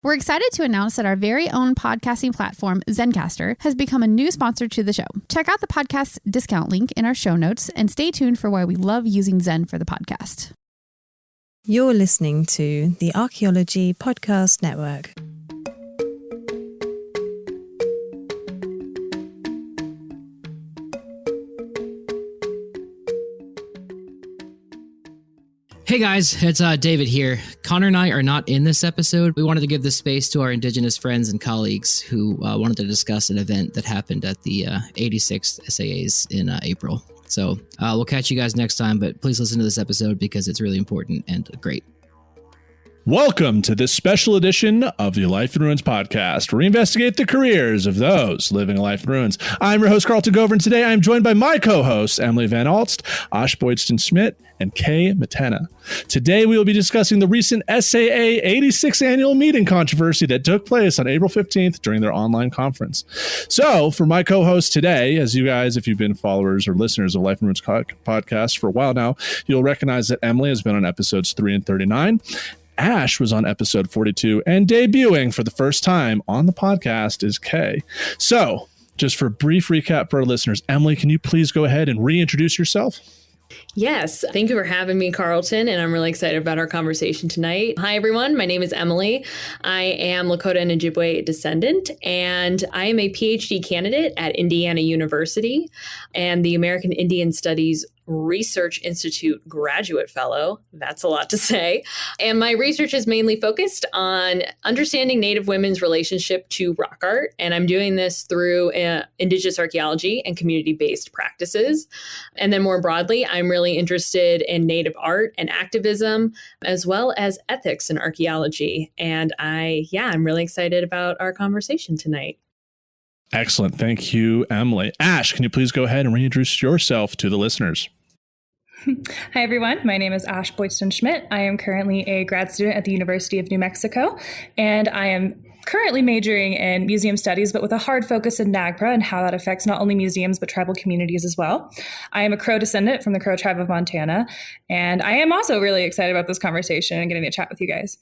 We're excited to announce that our very own podcasting platform, Zencastr, has become a new sponsor to the show. Check out the podcast's discount link in our show notes and stay tuned for why we love using Zen for the podcast. You're listening to the Archaeology Podcast Network. Hey guys, it's David here. Connor and I are not in this episode. We wanted to give this space to our Indigenous friends and colleagues who wanted to discuss an event that happened at the 86th SAAs in April. So we'll catch you guys next time, but please listen to this episode because it's really important and great. Welcome to this special edition of the Life in Ruins podcast, where we investigate the careers of those living a life in ruins. I'm your host, Carlton, and today I'm joined by my co-hosts, Emily Van Alst, Boydston-Schmidt, and Kay Mattena. Today, we will be discussing the recent SAA 86th annual meeting controversy that took place on April 15th during their online conference. So, for my co-host today, as you guys, if you've been followers or listeners of Life in Ruins podcast for a while now, you'll recognize that Emily has been on episodes 3 and 39. Ash was on episode 42, and debuting for the first time on the podcast is Kay. So, just for a brief recap for our listeners, Emily, can you please go ahead and reintroduce yourself? Yes. Thank you for having me, Carlton, and I'm really excited about our conversation tonight. Hi, everyone. My name is Emily. I am Lakota and Ojibwe descendant, and I am a PhD candidate at Indiana University and the American Indian Studies Research Institute Graduate Fellow. That's a lot to say. And my research is mainly focused on understanding Native women's relationship to rock art. And I'm doing this through Indigenous archaeology and community-based practices. And then more broadly, I'm really interested in Native art and activism, as well as ethics and archaeology. And I'm really excited about our conversation tonight. Excellent. Thank you, Emily. Ash, can you please go ahead and reintroduce yourself to the listeners? Hi, everyone. My name is Ash Boydston-Schmidt. I am currently a grad student at the University of New Mexico, and I am currently majoring in museum studies, but with a hard focus in NAGPRA and how that affects not only museums, but tribal communities as well. I am a Crow descendant from the Crow tribe of Montana, and I am also really excited about this conversation and getting to chat with you guys.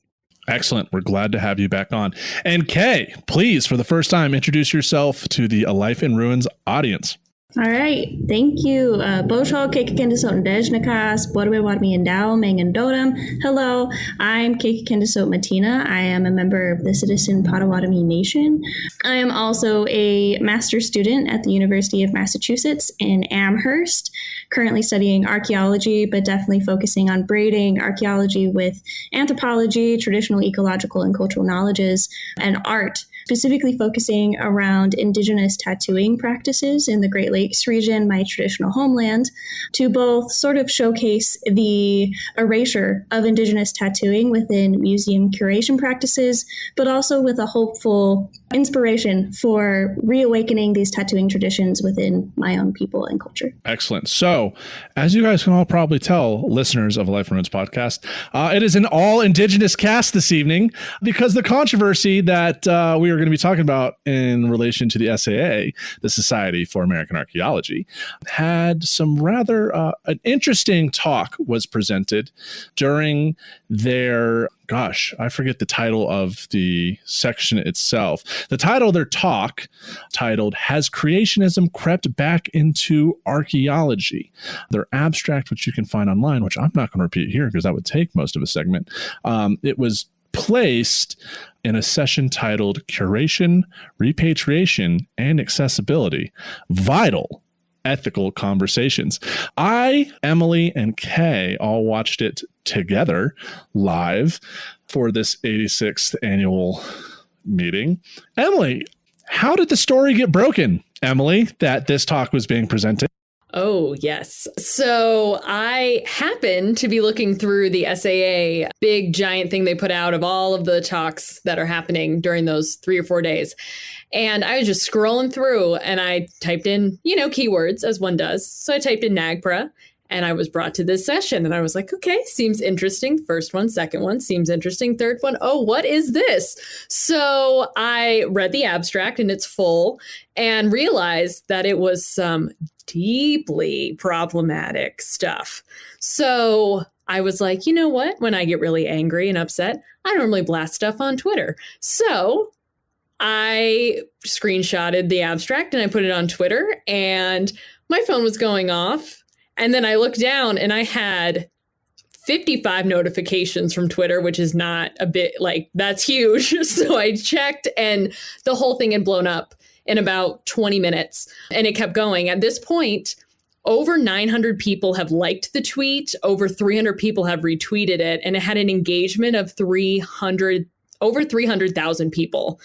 Excellent. We're glad to have you back on. And Kay, please, for the first time, introduce yourself to the A Life in Ruins audience. All right. Thank you. Bocho Kekikendisot Ndejnakas, Bodwe Wadmi Endao, Mangandodam. Hello, I'm Kekikendisot Mattena. I am a member of the Citizen Potawatomi Nation. I am also a master's student at the University of Massachusetts in Amherst, currently studying archaeology, but definitely focusing on braiding archaeology with anthropology, traditional ecological and cultural knowledges, and art, specifically focusing around Indigenous tattooing practices in the Great Lakes region, my traditional homeland, to both sort of showcase the erasure of Indigenous tattooing within museum curation practices, but also with a hopeful inspiration for reawakening these tattooing traditions within my own people and culture. Excellent. So, as you guys can all probably tell, listeners of Life in Ruins podcast, it is an all Indigenous cast this evening because the controversy that we are going to be talking about in relation to the SAA, the Society for American Archaeology, had some rather an interesting talk was presented during their, I forget the title of the section itself. The title of their talk, titled, "Has Creationism Crept Back into Archaeology?" Their abstract, which you can find online, which I'm not going to repeat here because that would take most of a segment. It was placed in a session titled Curation, Repatriation, and Accessibility, Vital Ethical Conversations. I, Emily, and Kay all watched it together live for this 86th annual meeting. Emily, how did the story get broken, Emily, that this talk was being presented? Oh, yes. So I happened to be looking through the SAA big giant thing they put out of all of the talks that are happening during those 3 or 4 days. And I was just scrolling through and I typed in, keywords as one does. So I typed in NAGPRA and I was brought to this session and I was like, okay, seems interesting. First one, second one, seems interesting. Third one, oh, what is this? So I read the abstract in its full and realized that it was some deeply problematic stuff. So I was like, you know what? When I get really angry and upset, I normally blast stuff on Twitter. So I screenshotted the abstract and I put it on Twitter, and my phone was going off. And then I looked down and I had 55 notifications from Twitter, which is not a bit like, that's huge. So I checked and the whole thing had blown up in about 20 minutes, and it kept going. At this point, over 900 people have liked the tweet. Over 300 people have retweeted it, and it had an engagement of over 300,000 people.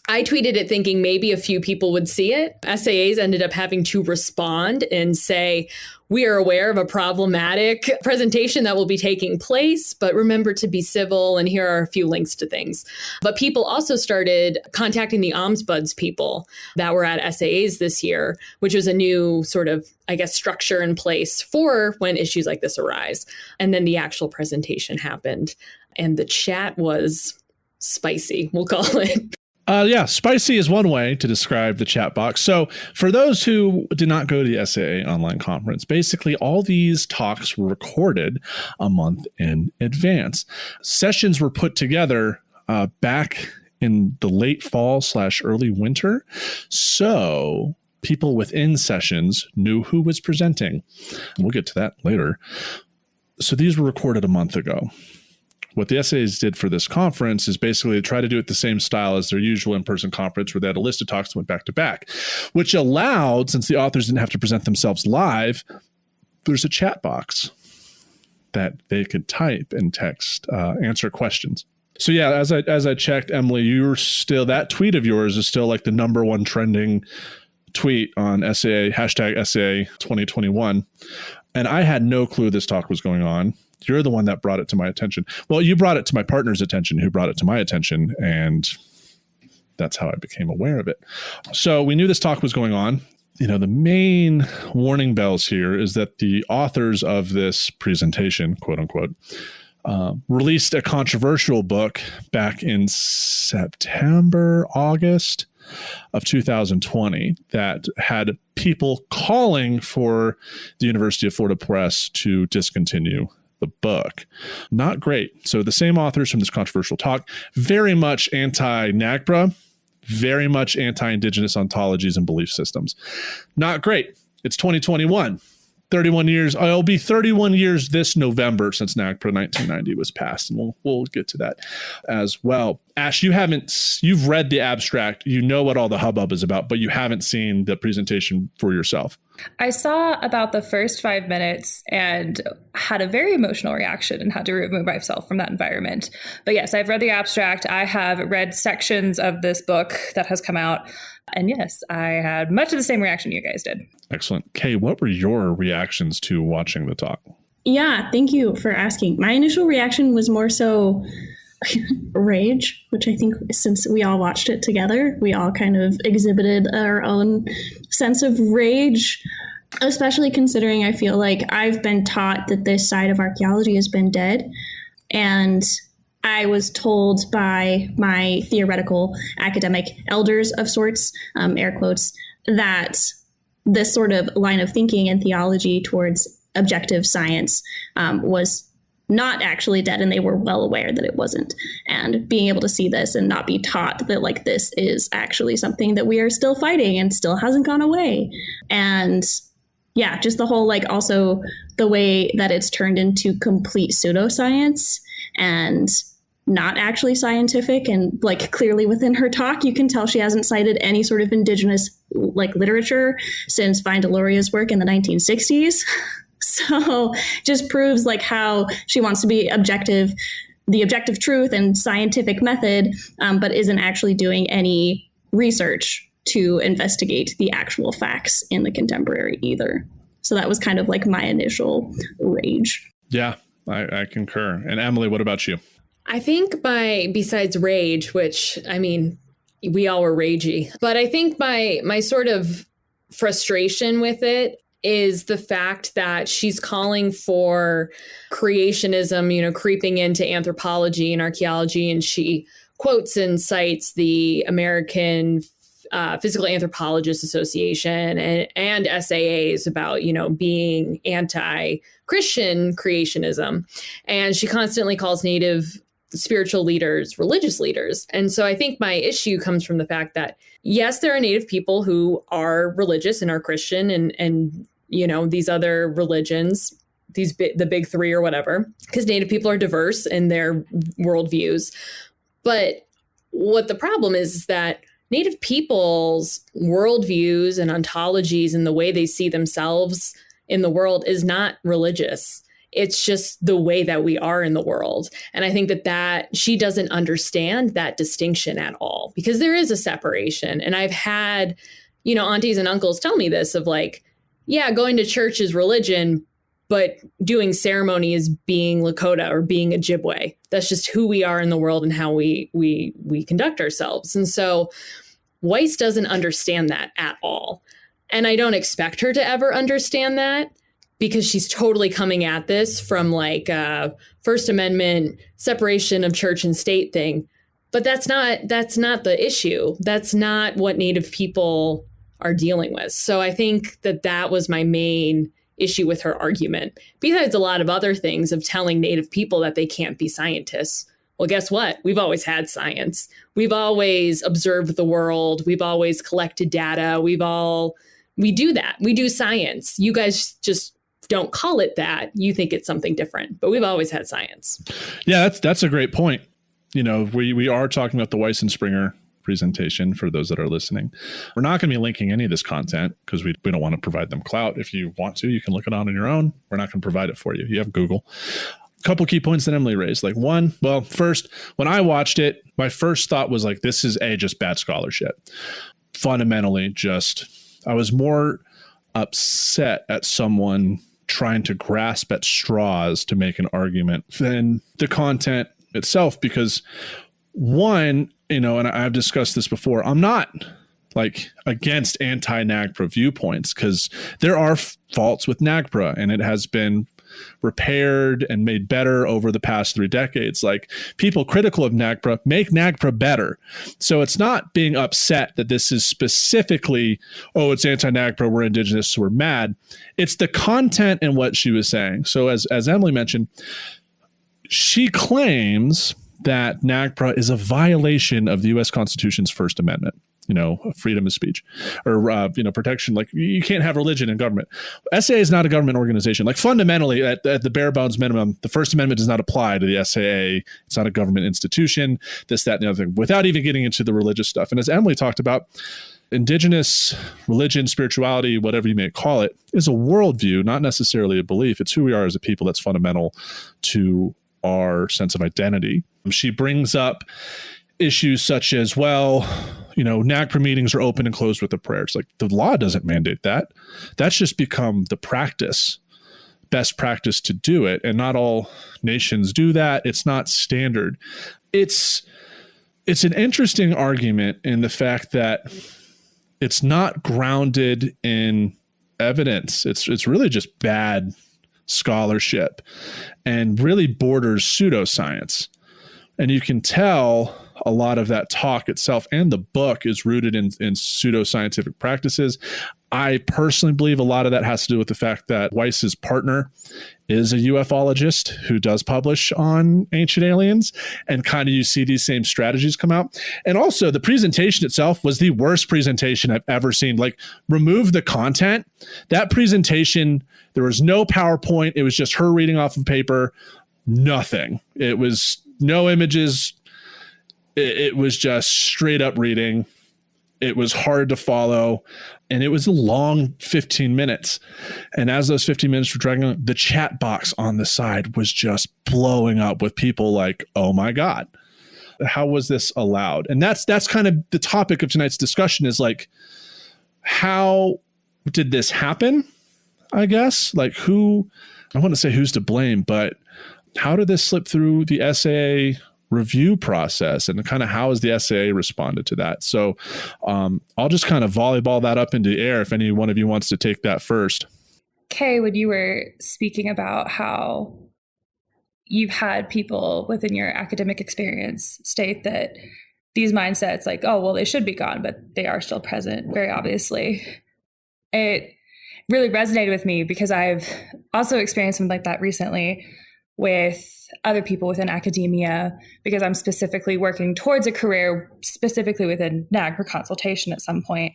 I tweeted it thinking maybe a few people would see it. SAAs ended up having to respond and say, we are aware of a problematic presentation that will be taking place, but remember to be civil, and here are a few links to things. But people also started contacting the ombuds people that were at SAAs this year, which was a new sort of, I guess, structure in place for when issues like this arise. And then the actual presentation happened, and the chat was spicy, we'll call it. Yeah, spicy is one way to describe the chat box. So for those who did not go to the SAA online conference, basically all these talks were recorded a month in advance. Sessions were put together back in the late fall / early winter. So people within sessions knew who was presenting. We'll get to that later. So these were recorded a month ago. What the SAAs did for this conference is basically try to do it the same style as their usual in-person conference, where they had a list of talks that went back to back, which allowed, since the authors didn't have to present themselves live, there's a chat box that they could type and text, answer questions. So yeah, as I checked, Emily, you're still, that tweet of yours is still like the #1 trending tweet on SAA, #SAA 2021. And I had no clue this talk was going on. You're the one that brought it to my attention. Well, you brought it to my partner's attention, who brought it to my attention, and that's how I became aware of it. So we knew this talk was going on. You know, the main warning bells here is that the authors of this presentation, quote unquote, released a controversial book back in September, August of 2020 that had people calling for the University of Florida Press to discontinue the book. Not great. So the same authors from this controversial talk, very much anti-NAGPRA, very much anti-Indigenous ontologies and belief systems. Not great. It's 2021. 31 years. It'll be 31 years this November since NAGPRA 1990 was passed, and we'll get to that as well. Ash, you've read the abstract, you know what all the hubbub is about, but you haven't seen the presentation for yourself. I saw about the first 5 minutes and had a very emotional reaction and had to remove myself from that environment. But yes, I've read the abstract. I have read sections of this book that has come out. And yes, I had much of the same reaction you guys did. Excellent. Kay, what were your reactions to watching the talk? Yeah, thank you for asking. My initial reaction was more so rage, which I think since we all watched it together, we all kind of exhibited our own sense of rage, especially considering I feel like I've been taught that this side of archaeology has been dead. And I was told by my theoretical academic elders of sorts, air quotes, that this sort of line of thinking and theology towards objective science was not actually dead, and they were well aware that it wasn't. And being able to see this and not be taught that like this is actually something that we are still fighting and still hasn't gone away. And yeah, just the whole like also the way that it's turned into complete pseudoscience and not actually scientific. And like clearly within her talk, you can tell she hasn't cited any sort of Indigenous like literature since Vine Deloria's work in the 1960s. So just proves like how she wants to be objective, the objective truth and scientific method, but isn't actually doing any research to investigate the actual facts in the contemporary either. So that was kind of like my initial rage. Yeah, I concur. And Emily, what about you? I think besides rage, which I mean, we all were ragey, but I think my sort of frustration with it is the fact that she's calling for creationism, creeping into anthropology and archaeology. And she quotes and cites the American Physical Anthropologists Association and SAAs about, being anti-Christian creationism. And she constantly calls Native spiritual leaders religious leaders. And so I think my issue comes from the fact that, yes, there are Native people who are religious and are Christian and these other religions, the big three or whatever, because Native people are diverse in their worldviews. But what the problem is that Native people's worldviews and ontologies and the way they see themselves in the world is not religious. It's just the way that we are in the world. And I think that she doesn't understand that distinction at all, because there is a separation. And I've had, aunties and uncles tell me this of like, yeah, going to church is religion, but doing ceremony is being Lakota or being Ojibwe. That's just who we are in the world and how we conduct ourselves. And so Weiss doesn't understand that at all. And I don't expect her to ever understand that, because she's totally coming at this from like a First Amendment separation of church and state thing. But that's not the issue. That's not what Native people are dealing with. So I think that was my main issue with her argument, besides a lot of other things of telling Native people that they can't be scientists. Well, guess what? We've always had science. We've always observed the world. We've always collected data. We do that. We do science. You guys just don't call it that. You think it's something different, but we've always had science. Yeah, that's a great point. We are talking about the Weiss and Springer presentation for those that are listening. We're not going to be linking any of this content because we don't want to provide them clout. If you want to, you can look it on your own. We're not going to provide it for you. You have Google. A couple key points that Emily raised. Like one, well, first, when I watched it, my first thought was like, this is just bad scholarship. Fundamentally, I was more upset at someone trying to grasp at straws to make an argument than the content itself, because one, and I've discussed this before, I'm not like against anti-NAGPRA viewpoints, because there are faults with NAGPRA and it has been repaired and made better over the past 3 decades. Like, people critical of NAGPRA make NAGPRA better. So it's not being upset that this is specifically, it's anti-NAGPRA, we're Indigenous, so we're mad. It's the content and what she was saying. So as Emily mentioned, she claims that NAGPRA is a violation of the U.S. Constitution's First Amendment, freedom of speech or, protection. Like, you can't have religion in government. SAA is not a government organization. Like, fundamentally, at the bare bones minimum, the First Amendment does not apply to the SAA. It's not a government institution, this, that, and the other thing, without even getting into the religious stuff. And as Emily talked about, Indigenous religion, spirituality, whatever you may call it, is a worldview, not necessarily a belief. It's who we are as a people that's fundamental to our sense of identity. She brings up issues such as, NAGPRA meetings are open and closed with a prayer. It's like, the law doesn't mandate that. That's just become the best practice to do it. And not all nations do that. It's not standard. It's an interesting argument in the fact that it's not grounded in evidence. It's really just bad scholarship and really borders pseudoscience. And you can tell a lot of that talk itself and the book is rooted in pseudoscientific practices. I personally believe a lot of that has to do with the fact that Weiss's partner is a ufologist who does publish on ancient aliens, and kind of you see these same strategies come out. And also the presentation itself was the worst presentation I've ever seen. Like, remove the content. That presentation, there was no PowerPoint. It was just her reading off of paper, nothing. It was no images. It was just straight up reading. It was hard to follow. And it was a long 15 minutes. And as those 15 minutes were dragging on, the chat box on the side was just blowing up with people like, oh my God, how was this allowed? And that's kind of the topic of tonight's discussion, is like, how did this happen? I guess, like, I want to say who's to blame, but how did this slip through the SAA review process, and kind of how has the SAA responded to that? So I'll just kind of volleyball that up into the air if any one of you wants to take that first. Kay, when you were speaking about how you've had people within your academic experience state that these mindsets like, oh, well, they should be gone, but they are still present, very obviously. It really resonated with me because I've also experienced something like that recently with other people within academia, because I'm specifically working towards a career specifically within NAGPRA consultation at some point.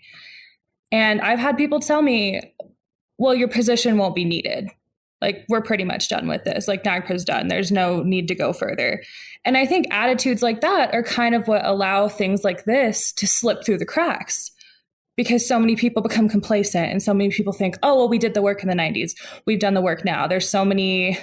And I've had people tell me, well, your position won't be needed. Like, we're pretty much done with this. Like, NAGPRA's done. There's no need to go further. And I think attitudes like that are kind of what allow things like this to slip through the cracks, because so many people become complacent and so many people think, oh, well, we did the work in the 90s. We've done the work now. There's so many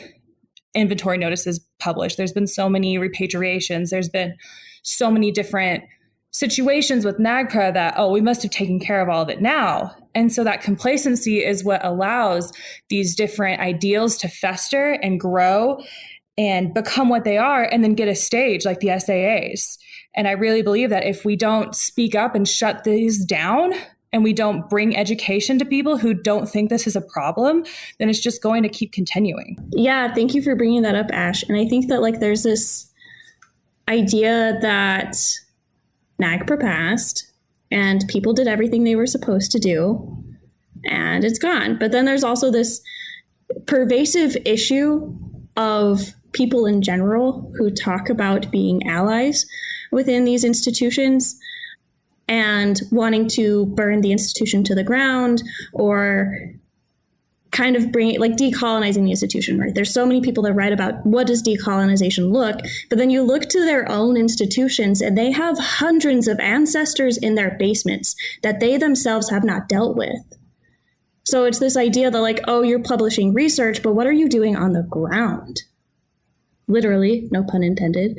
inventory notices published. There's been so many repatriations. There's been so many different situations with NAGPRA that, oh, we must have taken care of all of it now. And so that complacency is what allows these different ideals to fester and grow and become what they are, and then get a stage like the SAAs. And I really believe that if we don't speak up and shut these down, and we don't bring education to people who don't think this is a problem, then it's just going to keep continuing. Yeah, thank you for bringing that up, Ash. And I think that like there's this idea that NAGPRA passed and people did everything they were supposed to do and it's gone. But then there's also this pervasive issue of people in general who talk about being allies within these institutions and wanting to burn the institution to the ground, or kind of bring it like decolonizing the institution, right? There's so many people that write about what does decolonization look, but then you look to their own institutions and they have hundreds of ancestors in their basements that they themselves have not dealt with. So it's this idea that like, oh, you're publishing research, but what are you doing on the ground? Literally, no pun intended.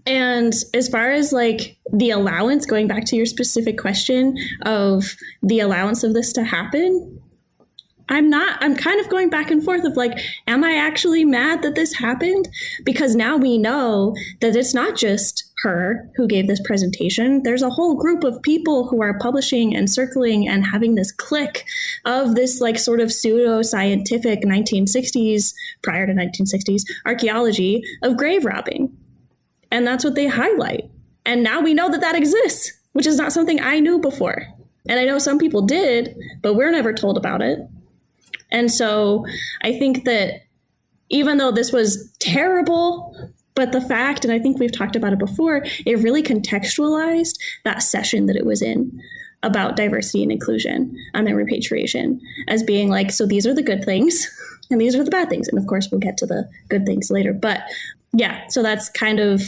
And as far as like the allowance, going back to your specific question of the allowance of this to happen, I'm kind of going back and forth of like, am I actually mad that this happened? Because now we know that it's not just her who gave this presentation. There's a whole group of people who are publishing and circling and having this clique of this like sort of pseudo-scientific 1960s, prior to 1960s, archaeology of grave robbing. And that's what they highlight. And now we know that that exists, which is not something I knew before. And I know some people did, but we're never told about it. And so I think that even though this was terrible, but the fact, and I think we've talked about it before, it really contextualized that session that it was in about diversity and inclusion and repatriation as being like, so these are the good things and these are the bad things. And of course, we'll get to the good things later. But yeah, so that's kind of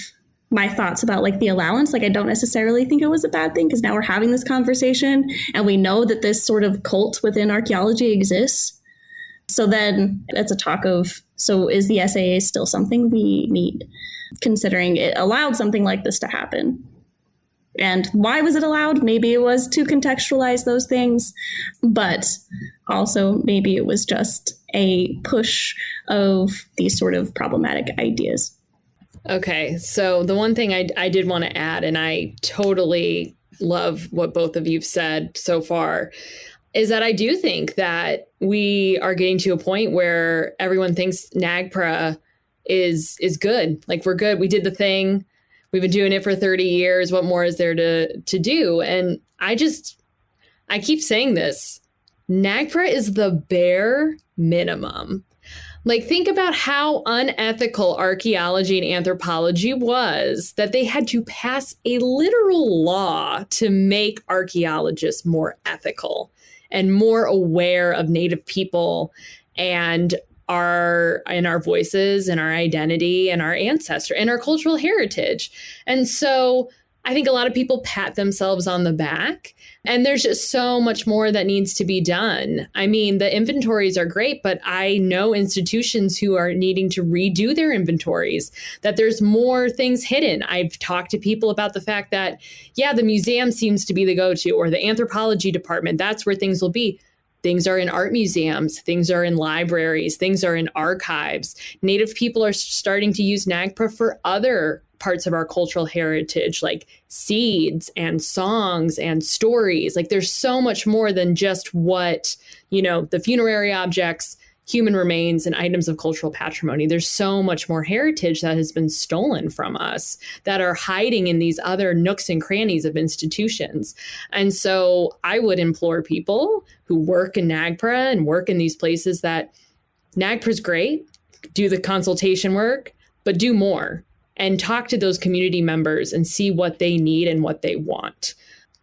my thoughts about like the allowance. Like, I don't necessarily think it was a bad thing because now we're having this conversation and we know that this sort of cult within archaeology exists. So then it's a talk of, so is the SAA still something we need, considering it allowed something like this to happen? And why was it allowed? Maybe it was to contextualize those things, but also maybe it was just a push of these sort of problematic ideas. Okay, so the one thing I did want to add, and I totally love what both of you've said so far, is that I do think that we are getting to a point where everyone thinks NAGPRA is good. Like, we're good. We did the thing. We've been doing it for 30 years. What more is there to do? And I keep saying this. NAGPRA is the bare minimum. Like, think about how unethical archaeology and anthropology was that they had to pass a literal law to make archaeologists more ethical and more aware of Native people and our voices and our identity and our ancestor and our cultural heritage. And so I think a lot of people pat themselves on the back, and there's just so much more that needs to be done. I mean, the inventories are great, but I know institutions who are needing to redo their inventories, that there's more things hidden. I've talked to people about the fact that, yeah, the museum seems to be the go-to, or the anthropology department, that's where things will be. Things are in art museums, things are in libraries, things are in archives. Native people are starting to use NAGPRA for other parts of our cultural heritage, like seeds and songs and stories. Like, there's so much more than just what, the funerary objects human remains and items of cultural patrimony. There's so much more heritage that has been stolen from us that are hiding in these other nooks and crannies of institutions. And so I would implore people who work in NAGPRA and work in these places that NAGPRA is great, do the consultation work, but do more and talk to those community members and see what they need and what they want.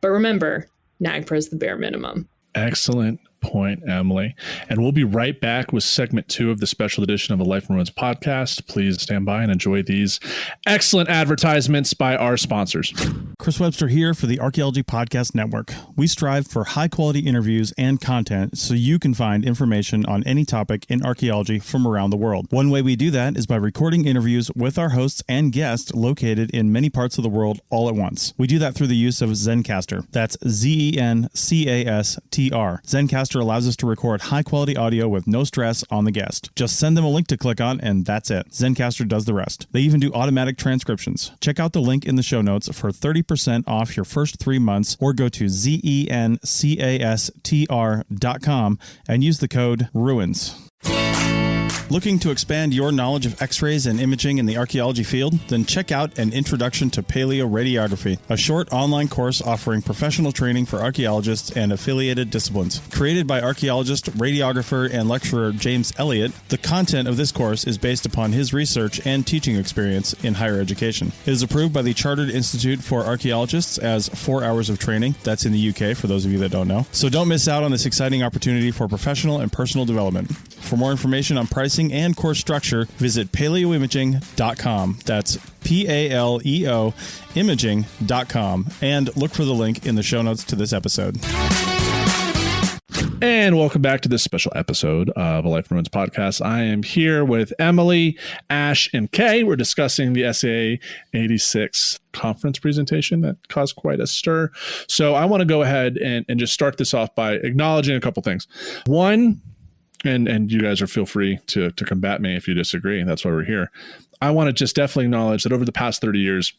But remember, NAGPRA is the bare minimum. Excellent point, Emily. And we'll be right back with segment 2 of the special edition of a Life in Ruins podcast. Please stand by and enjoy these excellent advertisements by our sponsors. Chris Webster here for the Archaeology Podcast Network. We strive for high quality interviews and content so you can find information on any topic in archaeology from around the world. One way we do that is by recording interviews with our hosts and guests located in many parts of the world all at once. We do that through the use of Zencastr. That's Zencastr. Zencastr allows us to record high-quality audio with no stress on the guest. Just send them a link to click on, and that's it. Zencastr does the rest. They even do automatic transcriptions. Check out the link in the show notes for 30% off your first 3 months, or go to zencastr.com and use the code RUINS. Looking to expand your knowledge of X-rays and imaging in the archaeology field? Then check out An Introduction to Paleoradiography, a short online course offering professional training for archaeologists and affiliated disciplines. Created by archaeologist, radiographer, and lecturer James Elliott, the content of this course is based upon his research and teaching experience in higher education. It is approved by the Chartered Institute for Archaeologists as 4 hours of training. That's in the UK, for those of you that don't know. So don't miss out on this exciting opportunity for professional and personal development. For more information on pricing and course structure, visit paleoimaging.com. That's PALEO imaging.com, and look for the link in the show notes to this episode. And welcome back to this special episode of a Life in Ruins podcast. I am here with Emily, Ash, and Kay. We're discussing the SAA 86 conference presentation that caused quite a stir. So I want to go ahead and just start this off by acknowledging a couple things. One, and you guys are feel free to combat me if you disagree. That's why we're here. I want to just definitely acknowledge that over the past 30 years,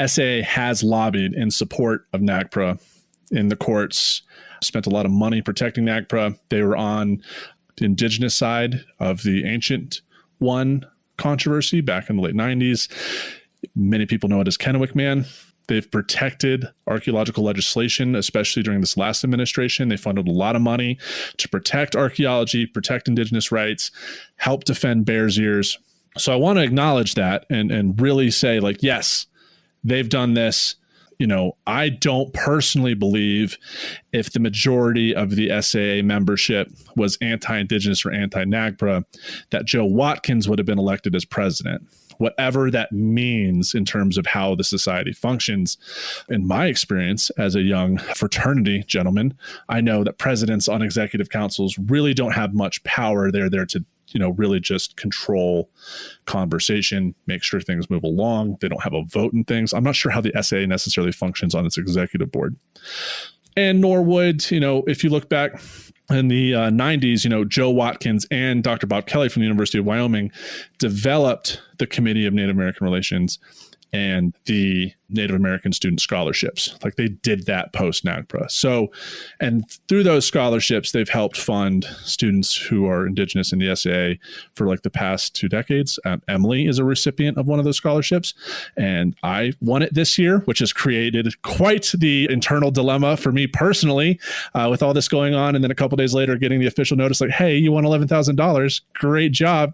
SAA has lobbied in support of NAGPRA in the courts, spent a lot of money protecting NAGPRA. They were on the Indigenous side of the Ancient One controversy back in the late 90s. Many people know it as Kennewick Man. They've protected archaeological legislation, especially during this last administration. They funded a lot of money to protect archaeology, protect Indigenous rights, help defend Bears Ears. So I want to acknowledge that and really say, like, yes, they've done this. You know, I don't personally believe if the majority of the SAA membership was anti-Indigenous or anti-NAGPRA, that Joe Watkins would have been elected as president. Whatever that means in terms of how the society functions. In my experience as a young fraternity gentleman, I know that presidents on executive councils really don't have much power. They're there to, really just control conversation, make sure things move along. They don't have a vote in things. I'm not sure how the SAA necessarily functions on its executive board. And nor would, if you look back in the 90s, Joe Watkins and Dr. Bob Kelly from the University of Wyoming developed the Committee of Native American Relations and the Native American student scholarships. Like, they did that post NAGPRA. So, and through those scholarships, they've helped fund students who are Indigenous in the SAA for like the past 2 decades. Emily is a recipient of one of those scholarships, and I won it this year, which has created quite the internal dilemma for me personally, with all this going on. And then a couple days later, getting the official notice like, hey, you won $11,000. Great job.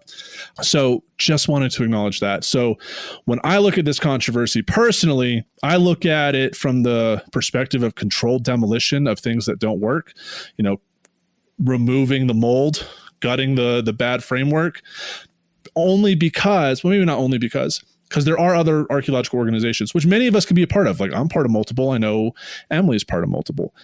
So just wanted to acknowledge that. So when I look at this controversy personally, I look at it from the perspective of controlled demolition of things that don't work, removing the mold, gutting the bad framework, only because, well, maybe not only because there are other archaeological organizations, which many of us can be a part of. Like, I'm part of multiple. I know Emily's part of multiple.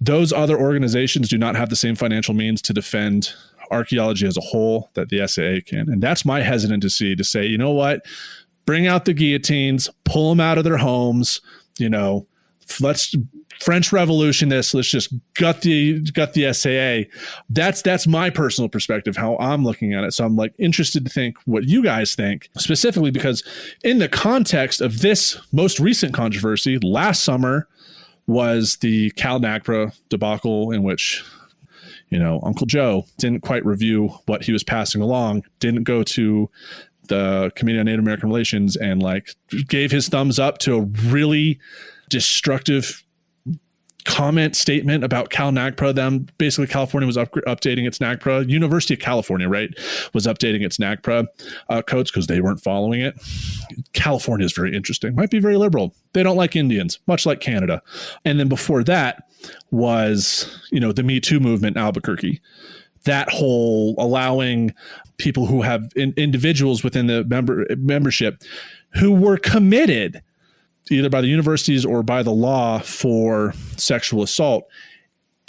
Those other organizations do not have the same financial means to defend archaeology as a whole that the SAA can. And that's my hesitancy to say, you know what? Bring out the guillotines, pull them out of their homes, let's French Revolution this, let's just gut the SAA. That's my personal perspective, how I'm looking at it. So I'm like interested to think what you guys think, specifically because in the context of this most recent controversy, last summer was the Cal NAGPRA debacle in which Uncle Joe didn't quite review what he was passing along, didn't go to the Committee on Native American Relations and gave his thumbs up to a really destructive comment statement about Cal NAGPRA. Basically California was updating its NAGPRA. University of California, right, was updating its NAGPRA codes because they weren't following it. California is very interesting. Might be very liberal. They don't like Indians, much like Canada. And then before that was, the Me Too movement in Albuquerque. That whole allowing people who have individuals within the membership who were committed either by the universities or by the law for sexual assault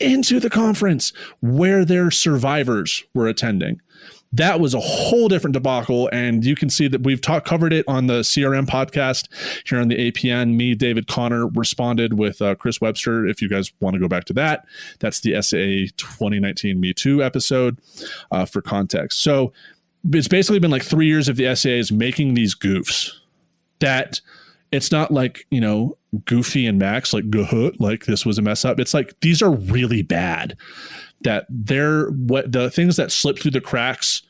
into the conference where their survivors were attending. That was a whole different debacle. And you can see that we've covered it on the CRM podcast here on the APN. Me, David, Connor responded with Chris Webster. If you guys want to go back to that, that's the SAA 2019 Me Too episode for context. So it's basically been 3 years of the SAAs making these goofs that it's not Goofy and Max, this was a mess up. It's these are really bad. That the things that slipped through the cracks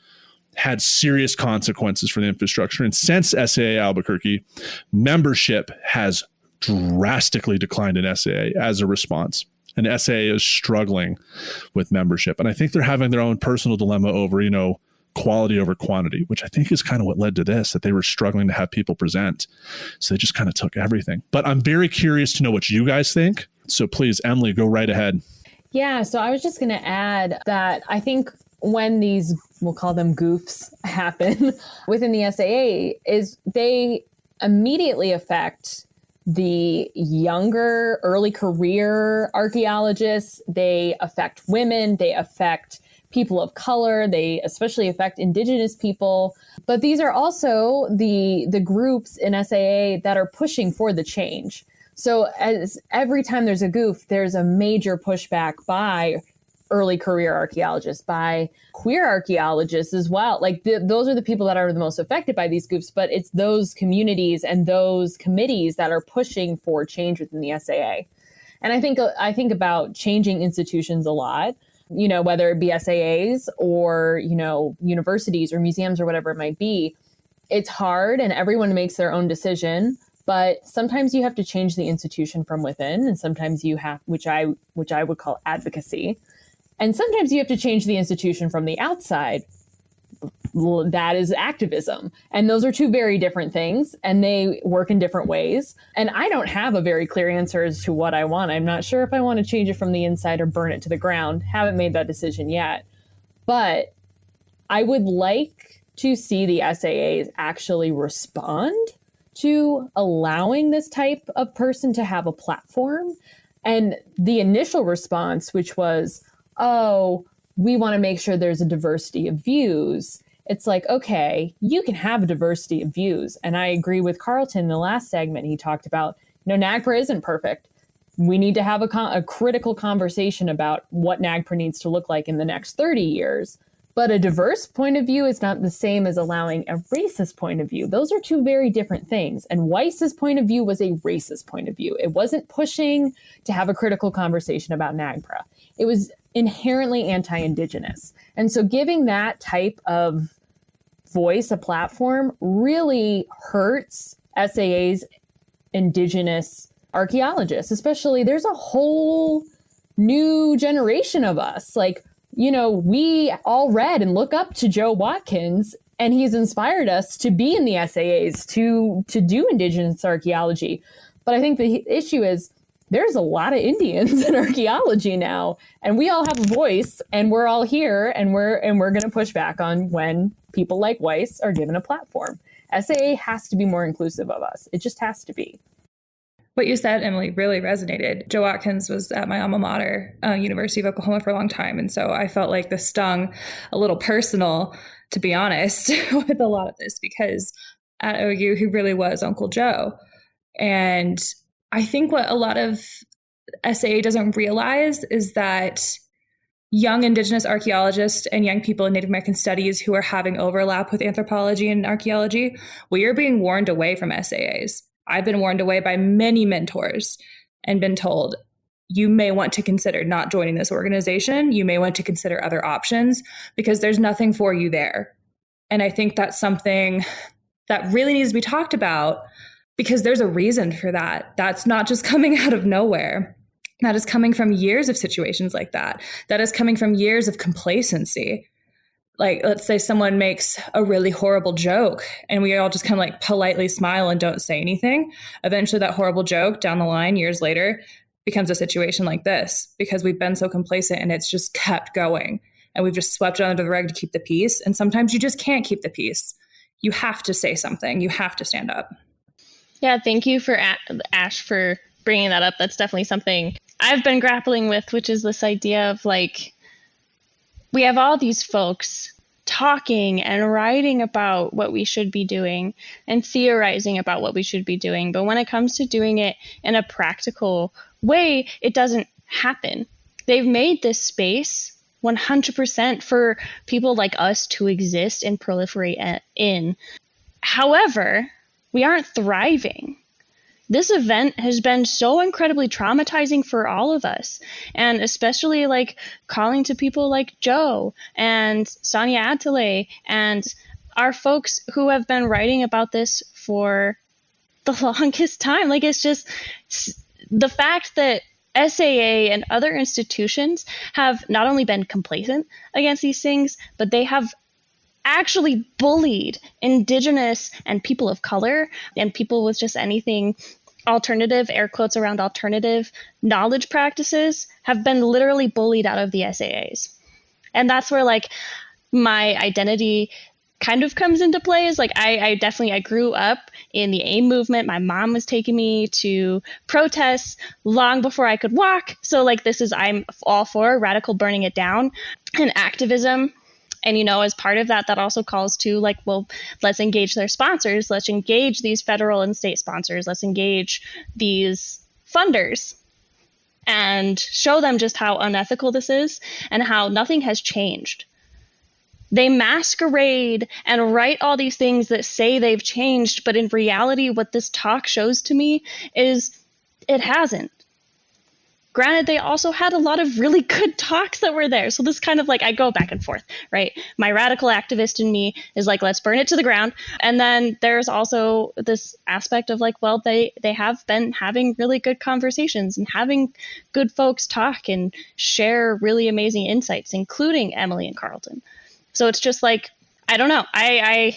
had serious consequences for the infrastructure. And since SAA Albuquerque, membership has drastically declined in SAA as a response. And SAA is struggling with membership. And I think they're having their own personal dilemma over, quality over quantity, which I think is kind of what led to this, that they were struggling to have people present. So they just kind of took everything. But I'm very curious to know what you guys think. So please, Emily, go right ahead. Yeah, so I was just going to add that I think when these, we'll call them goofs, happen within the SAA, is they immediately affect the younger, early career archaeologists. They affect women. They affect people of color. They especially affect Indigenous people. But these are also the groups in SAA that are pushing for the change. So as every time there's a goof, there's a major pushback by early career archaeologists, by queer archaeologists as well. Those are the people that are the most affected by these goofs, but it's those communities and those committees that are pushing for change within the SAA. And I think about changing institutions a lot, whether it be SAAs or, universities or museums or whatever it might be. It's hard and everyone makes their own decision. But sometimes you have to change the institution from within, and sometimes you have, which I would call advocacy, and sometimes you have to change the institution from the outside. That is activism, and those are two very different things, and they work in different ways. And I don't have a very clear answer as to what I want. I'm not sure if I want to change it from the inside or burn it to the ground. Haven't made that decision yet, but I would like to see the SAAs actually respond to allowing this type of person to have a platform. And the initial response, which was, oh, we want to make sure there's a diversity of views. It's okay, you can have a diversity of views. And I agree with Carlton in the last segment. He talked about, NAGPRA isn't perfect. We need to have a critical conversation about what NAGPRA needs to look like in the next 30 years. But a diverse point of view is not the same as allowing a racist point of view. Those are two very different things. And Weiss's point of view was a racist point of view. It wasn't pushing to have a critical conversation about NAGPRA. It was inherently anti-Indigenous. And so giving that type of voice a platform really hurts SAA's Indigenous archaeologists, especially. There's a whole new generation of us. We all read and look up to Joe Watkins, and he's inspired us to be in the SAAs, to do Indigenous archaeology. But I think the issue is there's a lot of Indians in archaeology now, and we all have a voice, and we're all here, and we're going to push back on when people like Weiss are given a platform. SAA has to be more inclusive of us. It just has to be. What you said, Emily, really resonated. Joe Watkins was at my alma mater, University of Oklahoma, for a long time. And so I felt like this stung a little personal, to be honest, with a lot of this, because at OU, he really was Uncle Joe. And I think what a lot of SAA doesn't realize is that young Indigenous archaeologists and young people in Native American studies who are having overlap with anthropology and archaeology, we are being warned away from SAAs. I've been warned away by many mentors and been told, you may want to consider not joining this organization. You may want to consider other options because there's nothing for you there. And I think that's something that really needs to be talked about because there's a reason for that. That's not just coming out of nowhere. That is coming from years of situations like that. That is coming from years of complacency. Like, let's say someone makes a really horrible joke and we all just kind of like politely smile and don't say anything. Eventually that horrible joke down the line, years later, becomes a situation like this because we've been so complacent and it's just kept going and we've just swept it under the rug to keep the peace. And sometimes you just can't keep the peace. You have to say something. You have to stand up. Yeah, thank you for Ash for bringing that up. That's definitely something I've been grappling with, which is this idea of like, we have all these folks talking and writing about what we should be doing and theorizing about what we should be doing. But when it comes to doing it in a practical way, it doesn't happen. They've made this space 100% for people like us to exist and proliferate in. However, we aren't thriving. This event has been so incredibly traumatizing for all of us, and especially like calling to people like Joe and Sonia Atale and our folks who have been writing about this for the longest time. Like, it's just the fact that SAA and other institutions have not only been complacent against these things, but they have actually bullied Indigenous and people of color and people with just anything alternative, air quotes around alternative knowledge practices, have been literally bullied out of the SAAs. And that's where like my identity kind of comes into play. Is like I grew up in the AIM movement. My mom was taking me to protests long before I could walk. So like I'm all for radical burning it down and activism. And, you know, as part of that, that also calls to like, well, let's engage their sponsors. Let's engage these federal and state sponsors. Let's engage these funders and show them just how unethical this is and how nothing has changed. They masquerade and write all these things that say they've changed. But in reality, what this talk shows to me is it hasn't. Granted, they also had a lot of really good talks that were there. So this kind of like, I go back and forth, right? My radical activist in me is like, let's burn it to the ground. And then there's also this aspect of like, well, they have been having really good conversations and having good folks talk and share really amazing insights, including Emily and Carlton. So it's just like, I don't know. I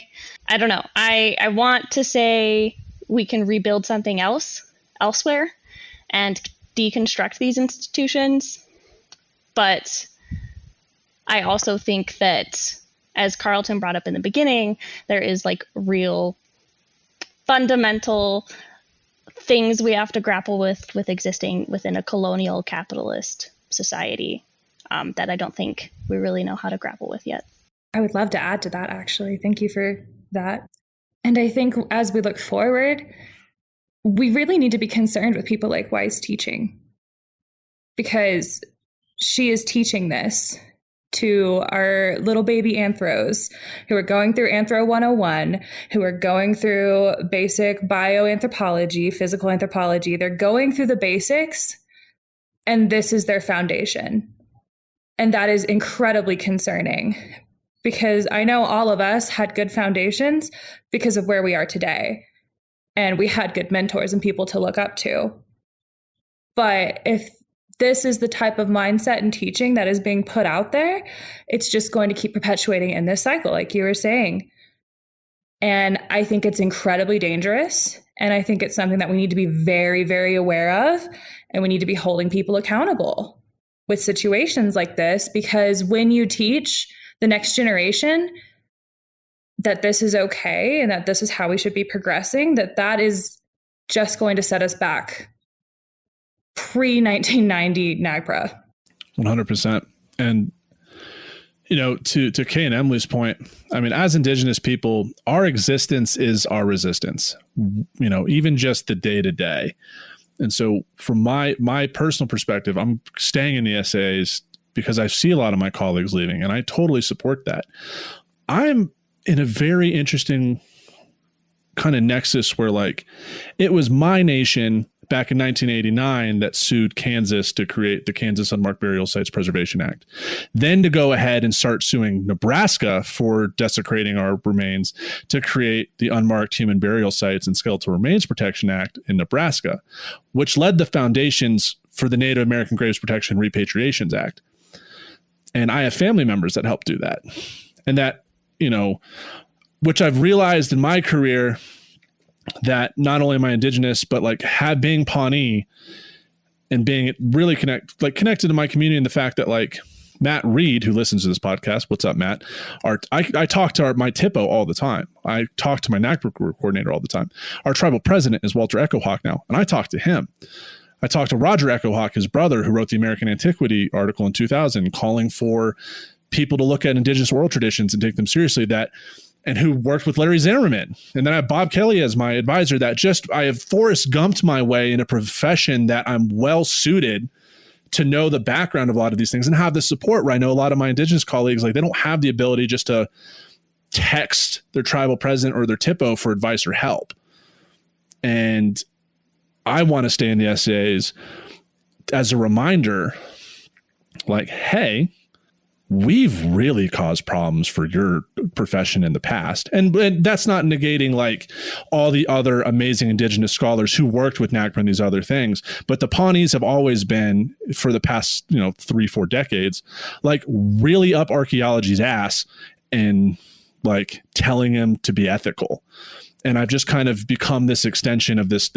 don't know. I want to say we can rebuild something elsewhere and deconstruct these institutions. But I also think that, as Carlton brought up in the beginning, there is like real fundamental things we have to grapple with existing within a colonial capitalist society that I don't think we really know how to grapple with yet. I would love to add to that, actually. Thank you for that. And I think as we look forward, we really need to be concerned with people like Wise teaching, because she is teaching this to our little baby anthros who are going through Anthro 101, who are going through basic bioanthropology, physical anthropology. They're going through the basics, and this is their foundation. And that is incredibly concerning, because I know all of us had good foundations because of where we are today. And we had good mentors and people to look up to. But if this is the type of mindset and teaching that is being put out there, it's just going to keep perpetuating in this cycle, like you were saying. And I think it's incredibly dangerous. And I think it's something that we need to be very, very aware of. And we need to be holding people accountable with situations like this, because when you teach the next generation that this is okay and that this is how we should be progressing, that is just going to set us back pre-1990 NAGPRA. 100%. And, you know, to Kay and Emily's point, I mean, as Indigenous people, our existence is our resistance, you know, even just the day to day. And so from my personal perspective, I'm staying in the SAAs because I see a lot of my colleagues leaving, and I totally support that. I'm in a very interesting kind of nexus where like it was my nation back in 1989 that sued Kansas to create the Kansas Unmarked Burial Sites Preservation Act. Then to go ahead and start suing Nebraska for desecrating our remains to create the Unmarked Human Burial Sites and Skeletal Remains Protection Act in Nebraska, which led the foundations for the Native American Graves Protection and Repatriations Act. And I have family members that helped do that. And that, which I've realized in my career, that not only am I Indigenous, but like being Pawnee and being really connected to my community, and the fact that like Matt Reed, who listens to this podcast, what's up, Matt? I talk to my TIPO all the time. I talk to my NACBRC coordinator all the time. Our tribal president is Walter Echohawk now, and I talk to him. I talked to Roger Echohawk, his brother, who wrote the American Antiquity article in 2000, calling for people to look at Indigenous oral traditions and take them seriously, and who worked with Larry Zimmerman. And then I have Bob Kelly as my advisor, I have Forrest Gumped my way in a profession that I'm well suited to know the background of a lot of these things and have the support where I know a lot of my Indigenous colleagues, like they don't have the ability just to text their tribal president or their TIPO for advice or help. And I want to stay in the SAAs as a reminder, like, hey, we've really caused problems for your profession in the past. And that's not negating like all the other amazing Indigenous scholars who worked with NAGPRA and these other things. But the Pawnees have always been, for the past, 3-4 decades, like really up archaeology's ass and like telling him to be ethical. And I've just kind of become this extension of this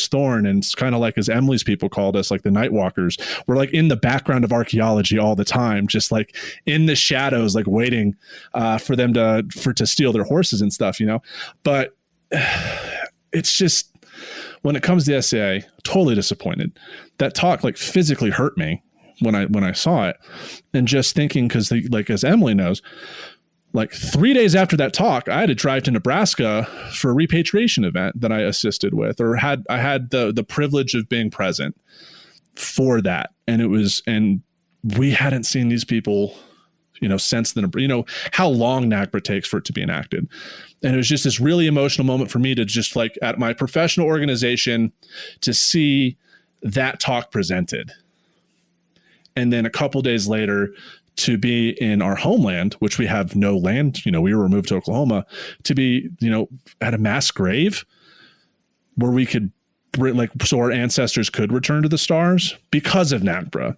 thorn. And it's kind of like, as Emily's people called us, like the night walkers. We're like in the background of archaeology all the time, just like in the shadows, like waiting for them to steal their horses and stuff, But it's just, when it comes to the SAA, totally disappointed. That talk like physically hurt me when I saw it. And just thinking, because like, as Emily knows, like 3 days after that talk, I had to drive to Nebraska for a repatriation event that I assisted with, or I had the privilege of being present for that. And we hadn't seen these people, since then, how long NAGPRA takes for it to be enacted. And it was just this really emotional moment for me to just like at my professional organization to see that talk presented. And then a couple days later, to be in our homeland, which we have no land, we were removed to Oklahoma, to be, at a mass grave where we could so our ancestors could return to the stars because of NAGPRA.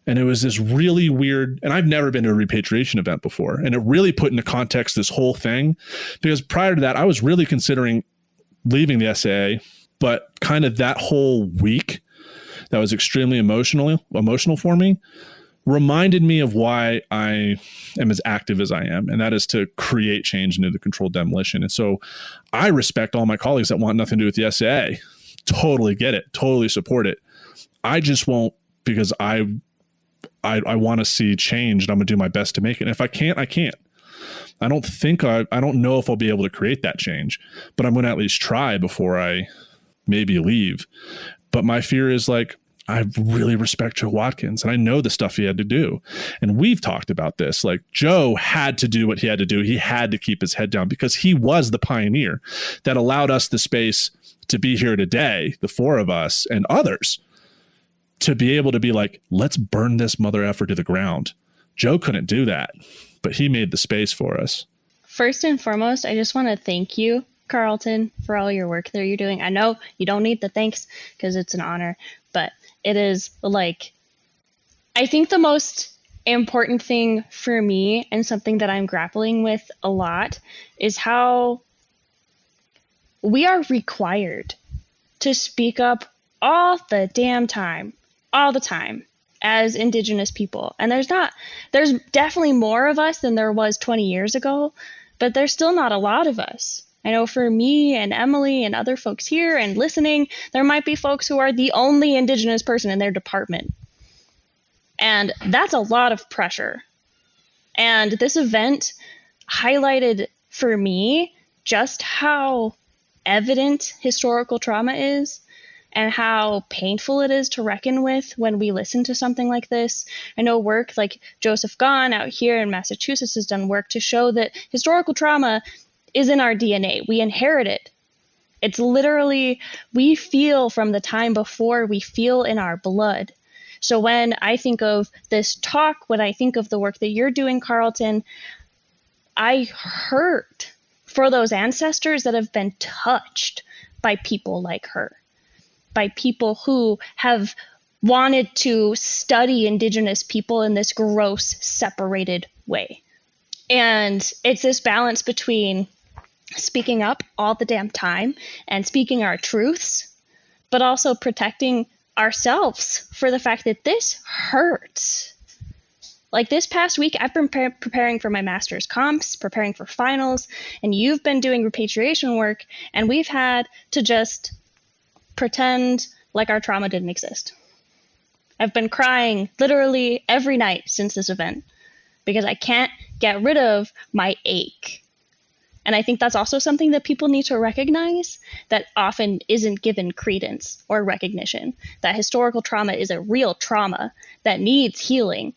And it was this really weird, and I've never been to a repatriation event before. And it really put into context this whole thing, because prior to that, I was really considering leaving the SAA, but kind of that whole week that was extremely emotional for me, reminded me of why I am as active as I am, and that is to create change into the controlled demolition. And so I respect all my colleagues that want nothing to do with the SAA. Totally get it. Totally support it. I just won't, because I want to see change, and I'm going to do my best to make it. And if I can't, I can't. I don't know if I'll be able to create that change, but I'm going to at least try before I maybe leave. But my fear is like, I really respect Joe Watkins, and I know the stuff he had to do. And we've talked about this. Like, Joe had to do what he had to do. He had to keep his head down because he was the pioneer that allowed us the space to be here today, the four of us and others, to be able to be like, let's burn this mother effer to the ground. Joe couldn't do that, but he made the space for us. First and foremost, I just want to thank you, Carlton, for all your work that you're doing. I know you don't need the thanks because it's an honor, but it is like, I think the most important thing for me, and something that I'm grappling with a lot, is how we are required to speak up all the damn time, all the time, as Indigenous people. And there's definitely more of us than there was 20 years ago, but there's still not a lot of us. I know for me and Emily and other folks here and listening, there might be folks who are the only Indigenous person in their department. And that's a lot of pressure. And this event highlighted for me just how evident historical trauma is and how painful it is to reckon with when we listen to something like this. I know work like Joseph Gahn out here in Massachusetts has done work to show that historical trauma is in our DNA. We inherit it. It's literally, we feel from the time before, we feel in our blood. So when I think of this talk, when I think of the work that you're doing, Carlton, I hurt for those ancestors that have been touched by people like her, by people who have wanted to study Indigenous people in this gross, separated way. And it's this balance between speaking up all the damn time and speaking our truths, but also protecting ourselves for the fact that this hurts. Like this past week, I've been preparing for my master's comps, preparing for finals, and you've been doing repatriation work, and we've had to just pretend like our trauma didn't exist. I've been crying literally every night since this event because I can't get rid of my ache. And I think that's also something that people need to recognize that often isn't given credence or recognition, that historical trauma is a real trauma that needs healing.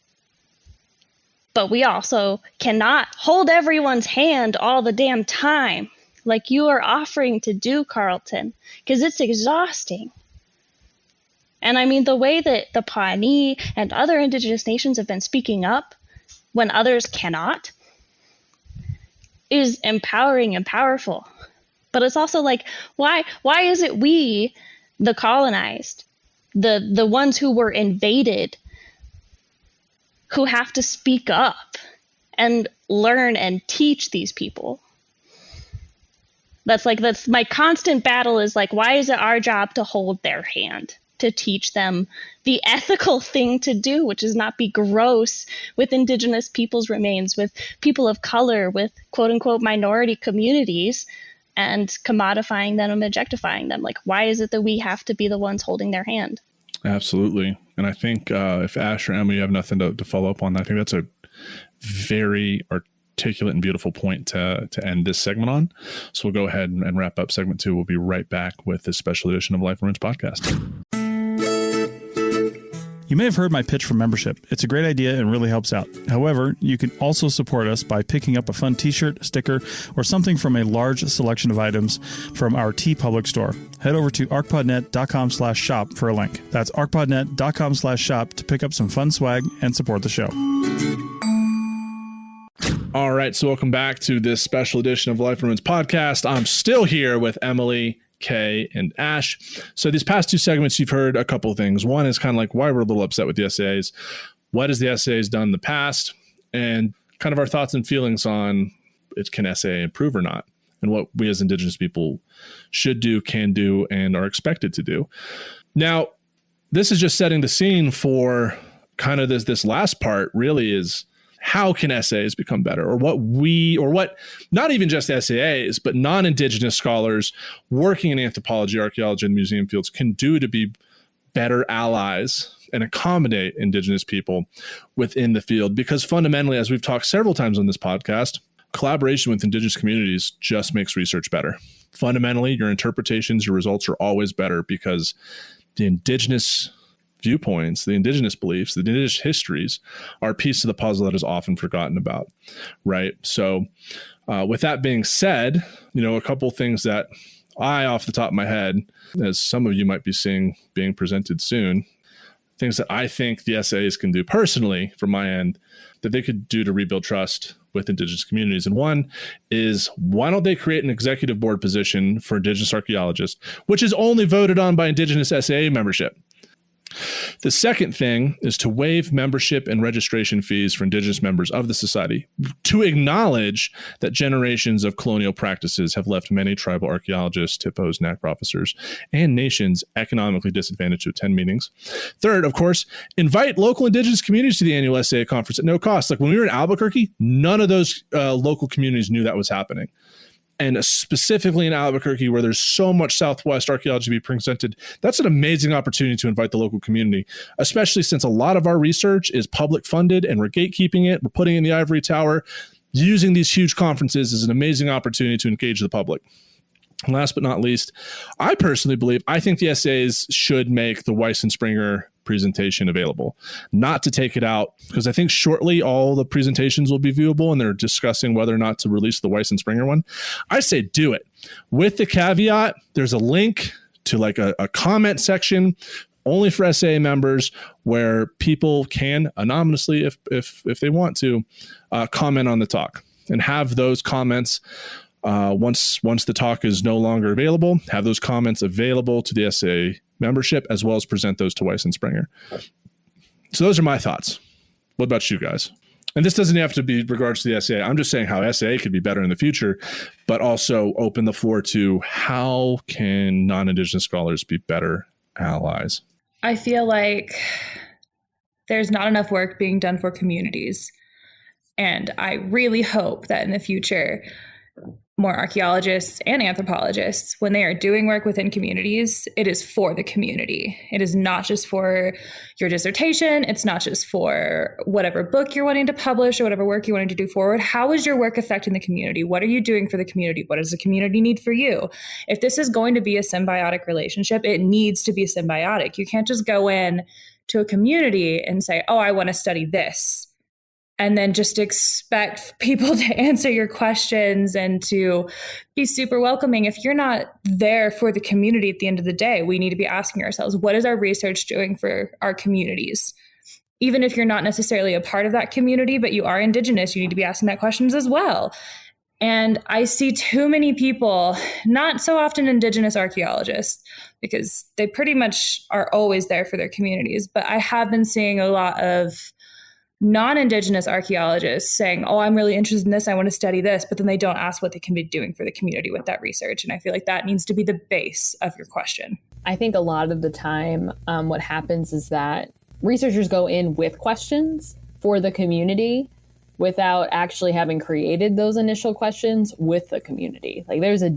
But we also cannot hold everyone's hand all the damn time like you are offering to do, Carlton, because it's exhausting. And I mean, the way that the Pawnee and other Indigenous nations have been speaking up when others cannot is empowering and powerful. But it's also like, why is it we, the colonized, the ones who were invaded, who have to speak up and learn and teach these people? That's my constant battle is like, why is it our job to hold their hand, to teach them the ethical thing to do, which is not be gross with Indigenous people's remains, with people of color, with quote unquote minority communities, and commodifying them and objectifying them? Like, why is it that we have to be the ones holding their hand? Absolutely. And I think if Ash or Emily, you have nothing to follow up on, I think that's a very articulate and beautiful point to end this segment on. So we'll go ahead and wrap up segment 2. We'll be right back with this special edition of Life and Roots podcast. You may have heard my pitch for membership. It's a great idea and really helps out. However, you can also support us by picking up a fun t-shirt, sticker, or something from a large selection of items from our TeePublic store. Head over to arcpodnet.com/shop for a link. That's arcpodnet.com/shop to pick up some fun swag and support the show. All right, so welcome back to this special edition of Life and Roots podcast. I'm still here with Emily, Kay, and Ash. So these past 2 segments, you've heard a couple of things. One is kind of like why we're a little upset with the SAAs. What has the SAAs done in the past? And kind of our thoughts and feelings on can SAA improve or not? And what we as Indigenous people should do, can do, and are expected to do. Now, this is just setting the scene for kind of this last part really is how can SAAs become better, or what not even just SAAs, but non-Indigenous scholars working in anthropology, archaeology, and museum fields can do to be better allies and accommodate Indigenous people within the field. Because fundamentally, as we've talked several times on this podcast, collaboration with Indigenous communities just makes research better. Fundamentally, your interpretations, your results are always better because the Indigenous viewpoints, the Indigenous beliefs, the Indigenous histories are a piece of the puzzle that is often forgotten about, right? So with that being said, a couple things that I, off the top of my head, as some of you might be seeing being presented soon, things that I think the SAAs can do personally from my end that they could do to rebuild trust with Indigenous communities. And one is, why don't they create an executive board position for Indigenous archaeologists, which is only voted on by Indigenous SAA membership? The second thing is to waive membership and registration fees for Indigenous members of the society, to acknowledge that generations of colonial practices have left many tribal archaeologists, TIPOs, NACRA officers, and nations economically disadvantaged to attend meetings. Third, of course, invite local Indigenous communities to the annual SAA conference at no cost. Like when we were in Albuquerque, none of those local communities knew that was happening. And specifically in Albuquerque, where there's so much Southwest archaeology to be presented, that's an amazing opportunity to invite the local community, especially since a lot of our research is public funded and we're gatekeeping it. We're putting it in the ivory tower. Using these huge conferences is an amazing opportunity to engage the public. And last but not least, I personally believe, I think the SAAs should make the Weiss and Springer presentation available, not to take it out, because I think shortly all the presentations will be viewable and they're discussing whether or not to release the Weiss and Springer one. I say do it, with the caveat there's a link to like a comment section only for SAA members where people can anonymously, if they want to, comment on the talk, and have those comments once the talk is no longer available, have those comments available to the SAA membership, as well as present those to Weiss and Springer. So those are my thoughts. What about you guys? And this doesn't have to be regards to the SAA. I'm just saying how SAA could be better in the future, but also open the floor to how can non-Indigenous scholars be better allies? I feel like there's not enough work being done for communities. And I really hope that in the future, more archaeologists and anthropologists, when they are doing work within communities, it is for the community. It is not just for your dissertation. It's not just for whatever book you're wanting to publish or whatever work you wanting to do forward. How is your work affecting the community? What are you doing for the community? What does the community need for you? If this is going to be a symbiotic relationship, it needs to be symbiotic. You can't just go in to a community and say, oh, I want to study this, and then just expect people to answer your questions and to be super welcoming. If you're not there for the community at the end of the day, we need to be asking ourselves, what is our research doing for our communities? Even if you're not necessarily a part of that community, but you are Indigenous, you need to be asking that questions as well. And I see too many people, not so often Indigenous archaeologists, because they pretty much are always there for their communities. But I have been seeing a lot of non-Indigenous archaeologists saying, oh, I'm really interested in this, I want to study this, but then they don't ask what they can be doing for the community with that research. And I feel like that needs to be the base of your question. I think a lot of the time what happens is that researchers go in with questions for the community without actually having created those initial questions with the community. Like, there's a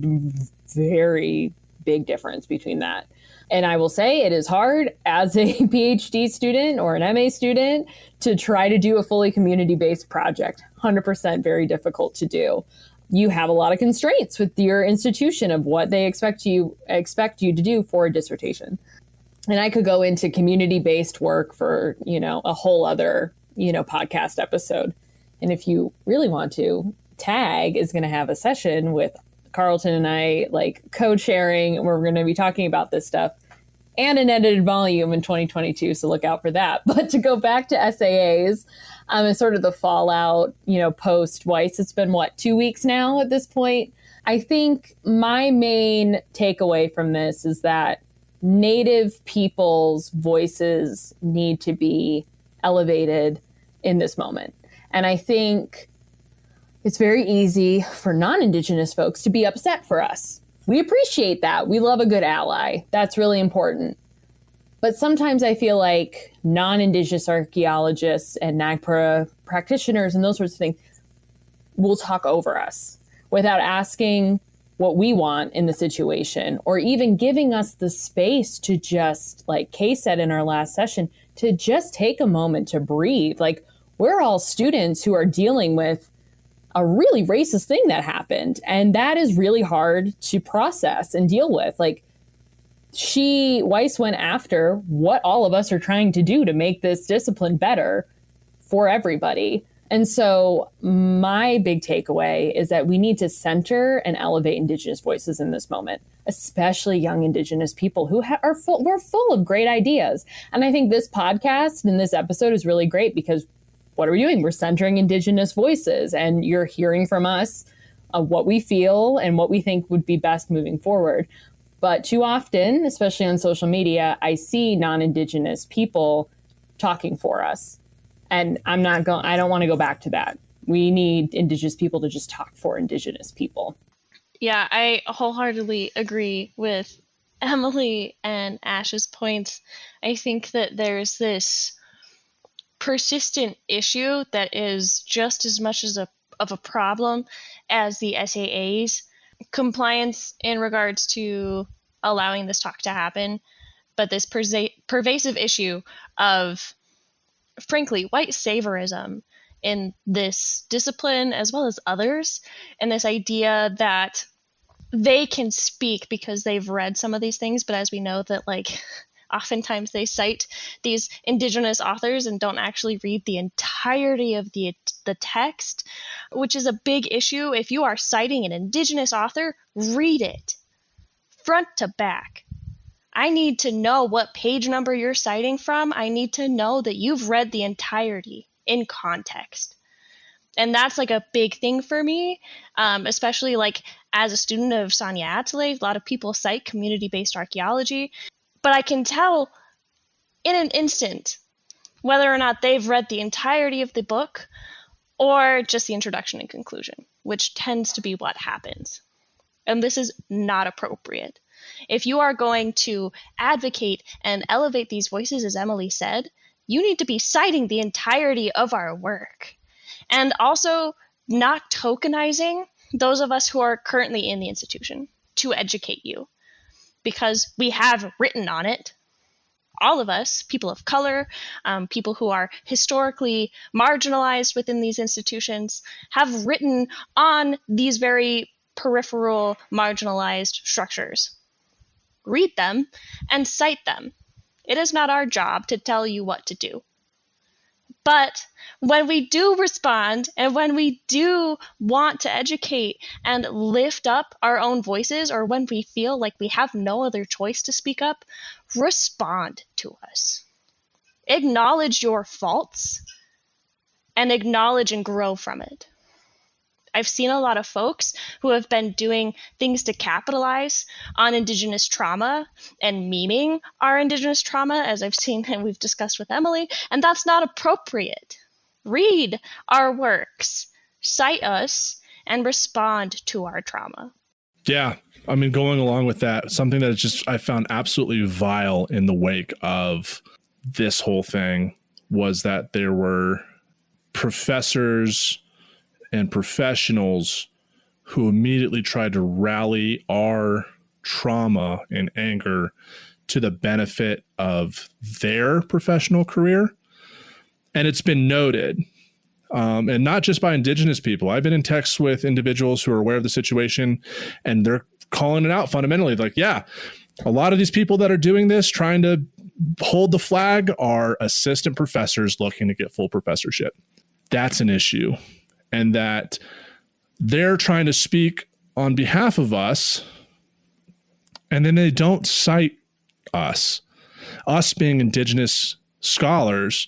very big difference between that. And I will say it is hard as a PhD student or an MA student to try to do a fully community-based project. 100% very difficult to do. You have a lot of constraints with your institution of what they expect you to do for a dissertation. And I could go into community-based work for, a whole other, podcast episode. And if you really want to, TAG is going to have a session with Carlton and I, like, code-sharing. We're going to be talking about this stuff, and an edited volume in 2022, so look out for that. But to go back to SAAs, and sort of the fallout, post Weiss, it's been 2 weeks now at this point. I think my main takeaway from this is that Native people's voices need to be elevated in this moment. And I think it's very easy for non-Indigenous folks to be upset for us. We appreciate that. We love a good ally. That's really important. But sometimes I feel like non-Indigenous archaeologists and NAGPRA practitioners and those sorts of things will talk over us without asking what we want in the situation, or even giving us the space to just, like Kay said in our last session, to just take a moment to breathe. Like, we're all students who are dealing with a really racist thing that happened. And that is really hard to process and deal with. Like, Weiss went after what all of us are trying to do to make this discipline better for everybody. And so my big takeaway is that we need to center and elevate Indigenous voices in this moment, especially young Indigenous people who we're full of great ideas. And I think this podcast and this episode is really great because what are we doing? We're centering Indigenous voices, and you're hearing from us what we feel and what we think would be best moving forward. But too often, especially on social media, I see non-Indigenous people talking for us. And I don't want to go back to that. We need Indigenous people to just talk for Indigenous people. Yeah, I wholeheartedly agree with Emily and Ash's points. I think that there's this persistent issue that is just as much of a problem as the SAA's compliance in regards to allowing this talk to happen, but this pervasive issue of, frankly, white saviorism in this discipline as well as others, and this idea that they can speak because they've read some of these things, but as we know that like oftentimes they cite these Indigenous authors and don't actually read the entirety of the text, which is a big issue. If you are citing an Indigenous author, read it front to back. I need to know what page number you're citing from. I need to know that you've read the entirety in context. And that's like a big thing for me, especially like as a student of Sanya Atale. A lot of people cite community-based archaeology, but I can tell in an instant whether or not they've read the entirety of the book or just the introduction and conclusion, which tends to be what happens. And this is not appropriate. If you are going to advocate and elevate these voices, as Emily said, you need to be citing the entirety of our work. And also not tokenizing those of us who are currently in the institution to educate you, because we have written on it. All of us, people of color, people who are historically marginalized within these institutions, have written on these very peripheral, marginalized structures. Read them and cite them. It is not our job to tell you what to do. But when we do respond and when we do want to educate and lift up our own voices, or when we feel like we have no other choice to speak up, respond to us. Acknowledge your faults and acknowledge and grow from it. I've seen a lot of folks who have been doing things to capitalize on Indigenous trauma and memeing our Indigenous trauma, as I've seen and we've discussed with Emily, and that's not appropriate. Read our works, cite us, and respond to our trauma. Yeah. I mean, going along with that, something that is just I found absolutely vile in the wake of this whole thing was that there were professors and professionals who immediately tried to rally our trauma and anger to the benefit of their professional career. And it's been noted, and not just by Indigenous people. I've been in texts with individuals who are aware of the situation, and they're calling it out fundamentally. Like, yeah, a lot of these people that are doing this, trying to hold the flag, are assistant professors looking to get full professorship. That's an issue. And that they're trying to speak on behalf of us, and then they don't cite us being Indigenous scholars.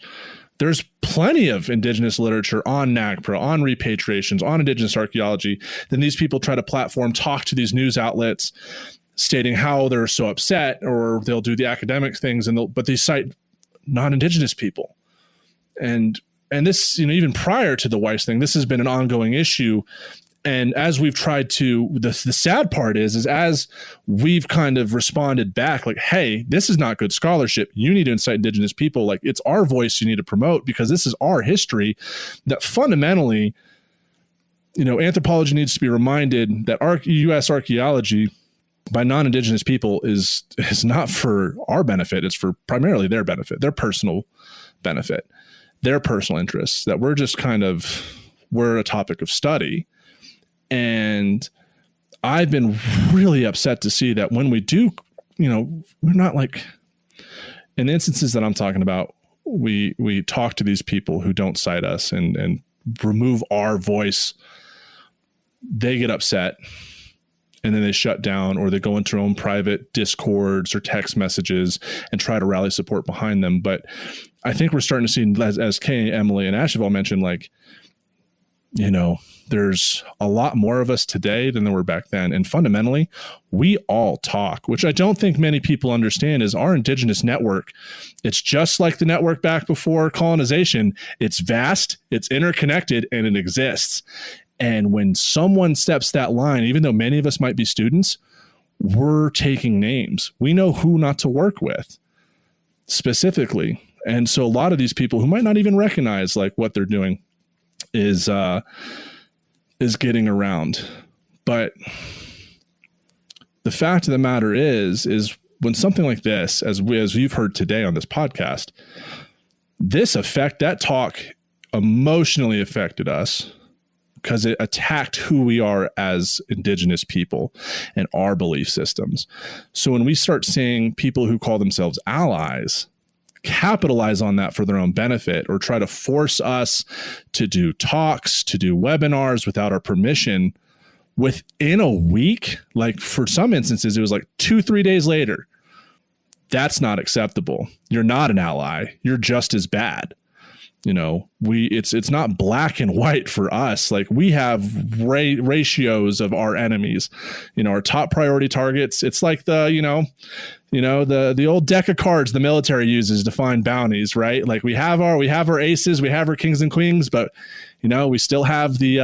There's plenty of Indigenous literature on NAGPRA, on repatriations, on Indigenous archaeology. Then these people try to platform, talk to these news outlets, stating how they're so upset, or they'll do the academic things, but they cite non-Indigenous people. And this, even prior to the Weiss thing, this has been an ongoing issue. And as we've tried to, the sad part is as we've kind of responded back, like, hey, this is not good scholarship. You need to incite Indigenous people. Like, it's our voice you need to promote, because this is our history. That fundamentally, anthropology needs to be reminded that U.S. archaeology by non-Indigenous people is not for our benefit. It's for primarily their benefit, their personal benefit, their personal interests, that we're a topic of study. And I've been really upset to see that when we do, we're not like, in the instances that I'm talking about, we talk to these people who don't cite us and remove our voice. They get upset, and then they shut down, or they go into their own private discords or text messages and try to rally support behind them. But I think we're starting to see, as Kay, Emily, and Ash have all mentioned, like, there's a lot more of us today than there were back then. And fundamentally, we all talk, which I don't think many people understand, is our Indigenous network. It's just like the network back before colonization. It's vast, it's interconnected, and it exists. And when someone steps that line, even though many of us might be students, we're taking names. We know who not to work with specifically. And so a lot of these people who might not even recognize like what they're doing is getting around. But the fact of the matter is when something like this, as you've heard today on this podcast, that talk emotionally affected us because it attacked who we are as Indigenous people and our belief systems. So when we start seeing people who call themselves allies capitalize on that for their own benefit, or try to force us to do talks, to do webinars without our permission within a week, like for some instances, it was like 2-3 days later, that's not acceptable. You're not an ally. You're just as bad. You know, it's not black and white for us. Like, we have ratios of our enemies, you know, our top priority targets. It's like the old deck of cards the military uses to find bounties, right? Like, we have our aces, we have our kings and queens, but, you know, we still have the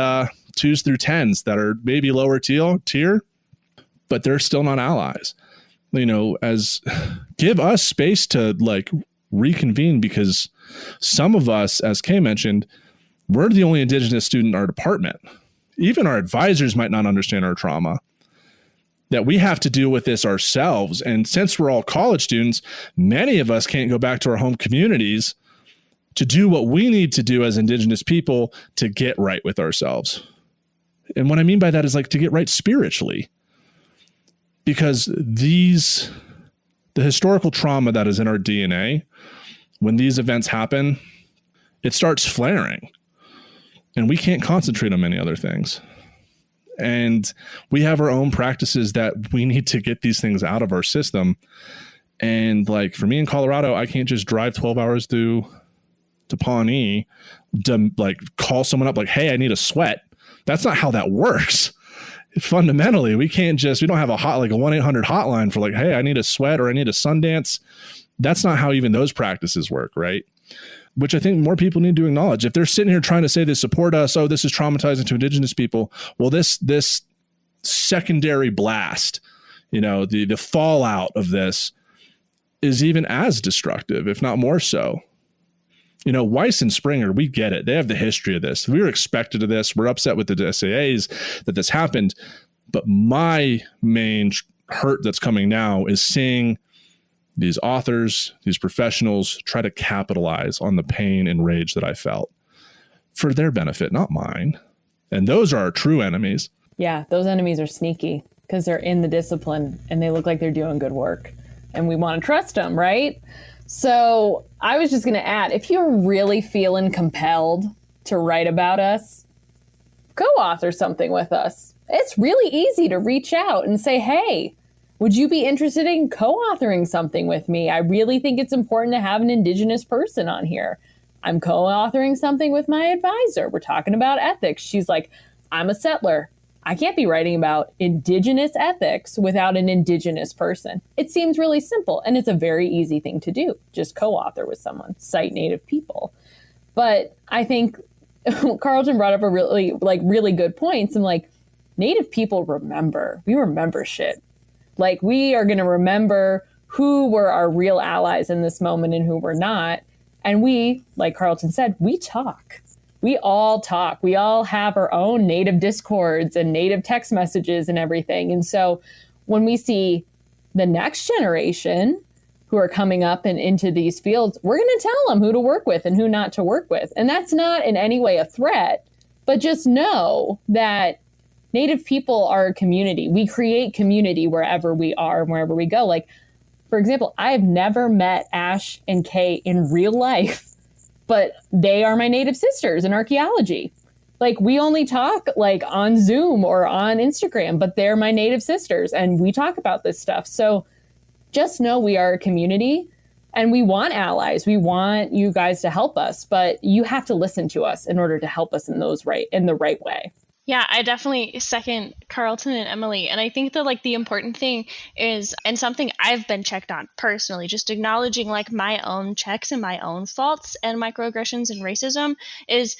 2s through 10s that are maybe lower tier, but they're still not allies. You know, give us space to like reconvene, because some of us, as Kay mentioned, we're the only Indigenous student in our department. Even our advisors might not understand our trauma, that we have to deal with this ourselves. And since we're all college students, many of us can't go back to our home communities to do what we need to do as Indigenous people to get right with ourselves. And what I mean by that is like to get right spiritually, because the historical trauma that is in our DNA, when these events happen, it starts flaring, and we can't concentrate on many other things. And we have our own practices that we need to get these things out of our system. And like for me in Colorado, I can't just drive 12 hours to Pawnee to like call someone up like, hey, I need a sweat. That's not how that works. Fundamentally, we don't have a 1-800 hotline for like, hey, I need a sweat or I need a Sundance. That's not how even those practices work, right? Which I think more people need to acknowledge. If they're sitting here trying to say they support us, oh, this is traumatizing to Indigenous people. Well, this secondary blast, you know, the fallout of this is even as destructive, if not more so. You know, Weiss and Springer, we get it. They have the history of this. We were expected of this. We're upset with the SAAs that this happened. But my main hurt that's coming now is seeing these authors, these professionals try to capitalize on the pain and rage that I felt for their benefit, not mine. And those are our true enemies. Yeah, those enemies are sneaky because they're in the discipline and they look like they're doing good work. And we want to trust them, right? So I was just going to add, if you're really feeling compelled to write about us, co-author something with us. It's really easy to reach out and say, hey, would you be interested in co-authoring something with me? I really think it's important to have an Indigenous person on here. I'm co-authoring something with my advisor. We're talking about ethics. She's like, I'm a settler. I can't be writing about Indigenous ethics without an Indigenous person. It seems really simple, and it's a very easy thing to do. Just co-author with someone, cite Native people. But I think Carlton brought up a really good points. And like, Native people remember. We remember shit. Like, we are going to remember who were our real allies in this moment and who were not. And we, like Carlton said, we talk. We all talk. We all have our own Native discords and Native text messages and everything. And so when we see the next generation who are coming up and into these fields, we're going to tell them who to work with and who not to work with. And that's not in any way a threat, but just know that Native people are a community. We create community wherever we are and wherever we go. Like, for example, I've never met Ash and Kay in real life, but they are my Native sisters in archaeology. Like, we only talk like on Zoom or on Instagram, but they're my Native sisters and we talk about this stuff. So just know we are a community and we want allies. We want you guys to help us, but you have to listen to us in order to help us in the right way. Yeah, I definitely second Carlton and Emily. And I think that like the important thing is, and something I've been checked on personally, just acknowledging like my own checks and my own faults and microaggressions and racism, is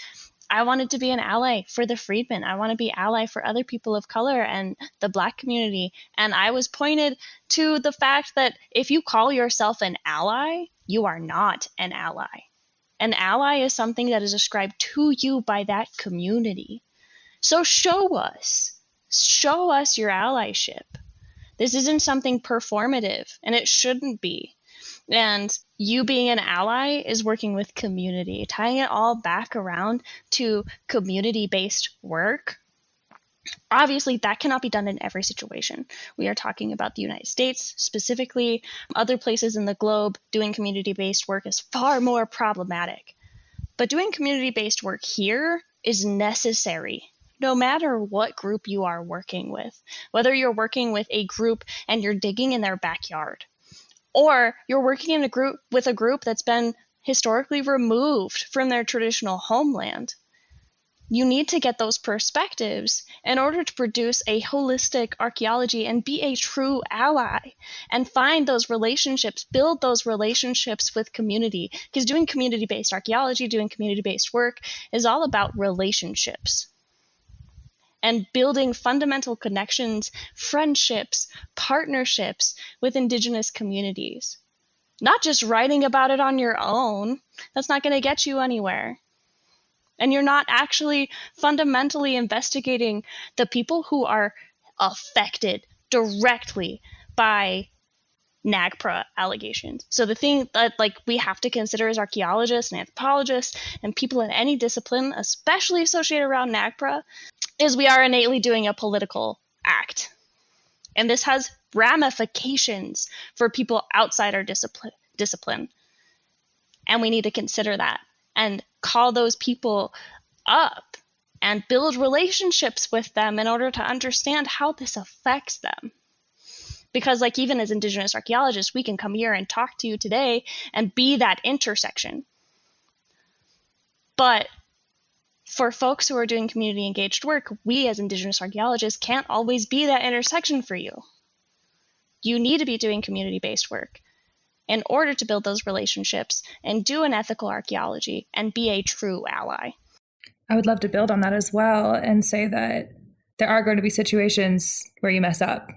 I wanted to be an ally for the freedmen. I want to be ally for other people of color and the Black community. And I was pointed to the fact that if you call yourself an ally, you are not an ally. An ally is something that is ascribed to you by that community. So show us your allyship. This isn't something performative, and it shouldn't be. And you being an ally is working with community, tying it all back around to community-based work. Obviously, that cannot be done in every situation. We are talking about the United States specifically. Other places in the globe, doing community-based work is far more problematic. But doing community-based work here is necessary, no matter what group you are working with. Whether you're working with a group and you're digging in their backyard, or you're working in a group that's been historically removed from their traditional homeland. You need to get those perspectives in order to produce a holistic archaeology and be a true ally and find those relationships, build those relationships with community. Because doing community-based archaeology, doing community-based work is all about relationships and building fundamental connections, friendships, partnerships with Indigenous communities. Not just writing about it on your own. That's not going to get you anywhere. And you're not actually fundamentally investigating the people who are affected directly by NAGPRA allegations. So the thing that we have to consider as archaeologists and anthropologists and people in any discipline, especially associated around NAGPRA, is we are innately doing a political act. And this has ramifications for people outside our discipline. And we need to consider that and call those people up and build relationships with them in order to understand how this affects them. Because even as Indigenous archaeologists, we can come here and talk to you today and be that intersection. But for folks who are doing community engaged work, we as Indigenous archaeologists can't always be that intersection for you. You need to be doing community-based work in order to build those relationships and do an ethical archaeology and be a true ally. I would love to build on that as well and say that there are going to be situations where you mess up,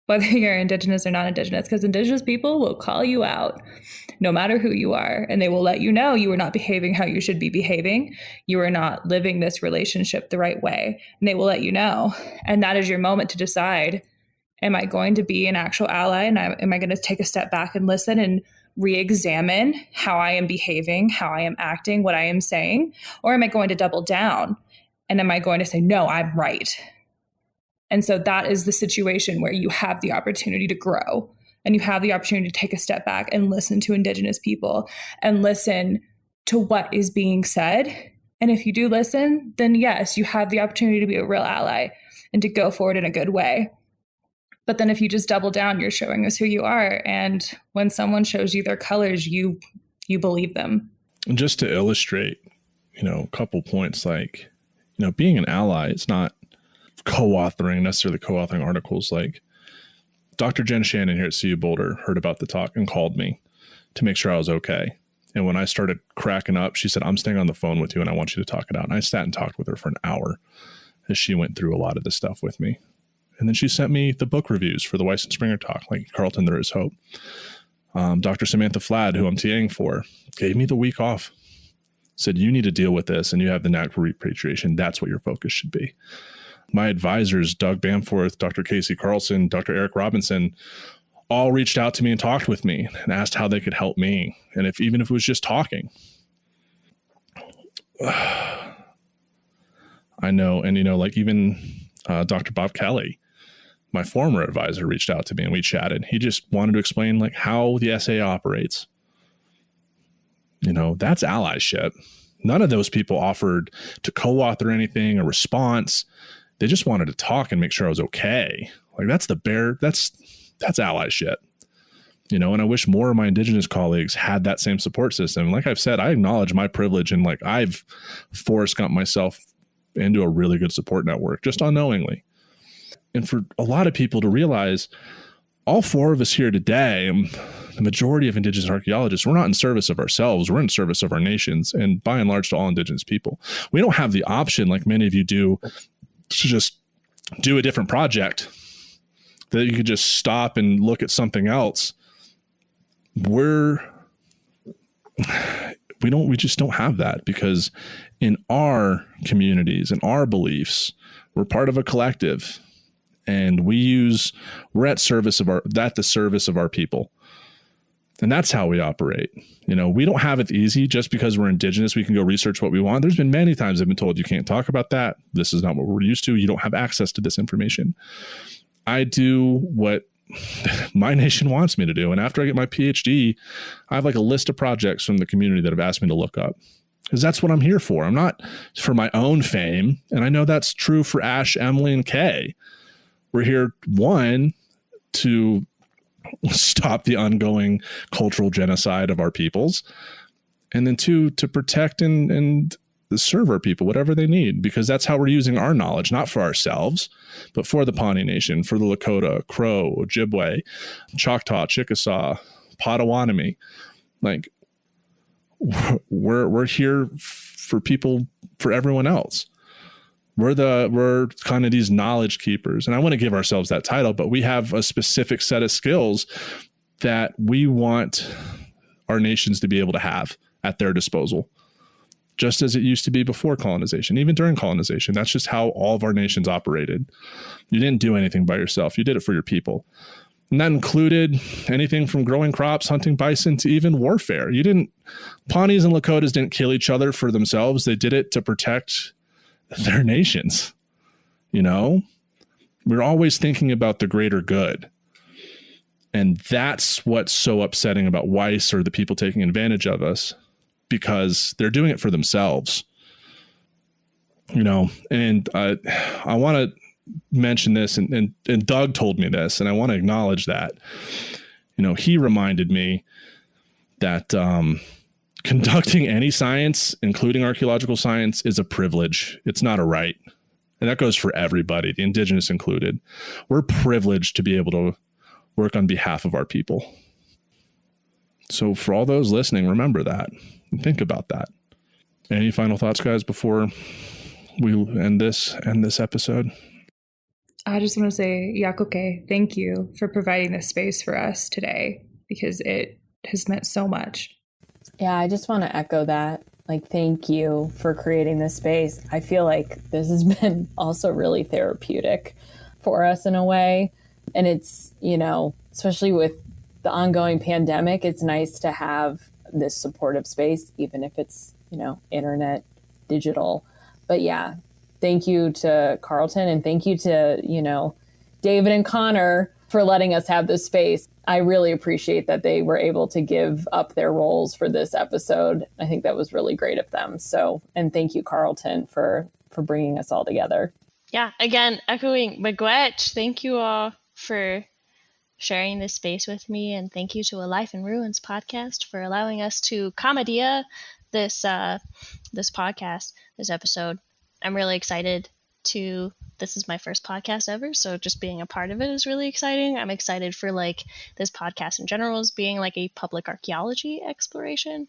whether you're Indigenous or non-Indigenous, because Indigenous people will call you out no matter who you are, and they will let you know you are not behaving how you should be behaving. You are not living this relationship the right way, and they will let you know. And that is your moment to decide, am I going to be an actual ally, and am I going to take a step back and listen and re-examine how I am behaving, how I am acting, what I am saying, or am I going to double down? And am I going to say, no, I'm right? And so that is the situation where you have the opportunity to grow and you have the opportunity to take a step back and listen to Indigenous people and listen to what is being said. And if you do listen, then yes, you have the opportunity to be a real ally and to go forward in a good way. But then if you just double down, you're showing us who you are. And when someone shows you their colors, you believe them. And just to illustrate, a couple points, being an ally, it's not necessarily co-authoring articles. Dr. Jen Shannon here at CU Boulder heard about the talk and called me to make sure I was okay. And when I started cracking up, she said, I'm staying on the phone with you and I want you to talk it out. And I sat and talked with her for an hour as she went through a lot of this stuff with me. And then she sent me the book reviews for the Weiss and Springer talk, Carlton, There Is Hope. Dr. Samantha Flad, who I'm TAing for, gave me the week off. Said, you need to deal with this and you have the knack for repatriation. That's what your focus should be. My advisors, Doug Bamforth, Dr. Casey Carlson, Dr. Eric Robinson, all reached out to me and talked with me and asked how they could help me. And even if it was just talking. I know. And, even Dr. Bob Kelly, my former advisor, reached out to me and we chatted. He just wanted to explain how the SAA operates. That's allyship. None of those people offered to co-author anything, a response. They just wanted to talk and make sure I was okay. That's allyship. And I wish more of my Indigenous colleagues had that same support system. Like I've said, I acknowledge my privilege and I've Forrest Gumped myself into a really good support network, just unknowingly. And for a lot of people to realize, all four of us here today, the majority of Indigenous archaeologists, we're not in service of ourselves. We're in service of our nations and by and large to all Indigenous people. We don't have the option, like many of you do, to just do a different project that you could just stop and look at something else. We just don't have that, because in our communities and our beliefs, we're part of a collective, and we're at the service of our people. And that's how we operate. We don't have it easy just because we're Indigenous. We can go research what we want. There's been many times I've been told you can't talk about that. This is not what we're used to. You don't have access to this information. I do what my nation wants me to do. And after I get my PhD, I have like a list of projects from the community that have asked me to look up, because that's what I'm here for. I'm not for my own fame. And I know that's true for Ash, Emily, and Kay. We're here, one, to stop the ongoing cultural genocide of our peoples, and then two, to protect and serve our people, whatever they need, because that's how we're using our knowledge, not for ourselves, but for the Pawnee Nation, for the Lakota, Crow, Ojibwe, Choctaw, Chickasaw, Potawatomi. Like, we're here for people, for everyone else. We're kind of these knowledge keepers. And I want to give ourselves that title, but we have a specific set of skills that we want our nations to be able to have at their disposal, just as it used to be before colonization, even during colonization. That's just how all of our nations operated. You didn't do anything by yourself. You did it for your people. And that included anything from growing crops, hunting bison, to even warfare. Pawnees and Lakotas didn't kill each other for themselves. They did it to protect their nations. We're always thinking about the greater good. And that's what's so upsetting about Weiss or the people taking advantage of us, because they're doing it for themselves. And I want to mention this, and Doug told me this, and I want to acknowledge that. He reminded me that conducting any science, including archaeological science, is a privilege. It's not a right. And that goes for everybody, the Indigenous included. We're privileged to be able to work on behalf of our people. So for all those listening, remember that and think about that. Any final thoughts, guys, before we end this episode? I just want to say, Yakoke, thank you for providing this space for us today, because it has meant so much. Yeah, I just want to echo that. Thank you for creating this space. I feel like this has been also really therapeutic for us in a way. And it's, especially with the ongoing pandemic, it's nice to have this supportive space, even if it's, internet, digital. But yeah, thank you to Carlton, and thank you to, David and Connor for letting us have this space. I really appreciate that they were able to give up their roles for this episode. I think that was really great of them. So, and thank you, Carlton, for bringing us all together. Yeah, again, echoing Miigwech, thank you all for sharing this space with me, and thank you to A Life in Ruins podcast for allowing us to commedia this podcast, this episode. I'm really excited this is my first podcast ever, so just being a part of it is really exciting. I'm excited for this podcast in general as being a public archaeology exploration.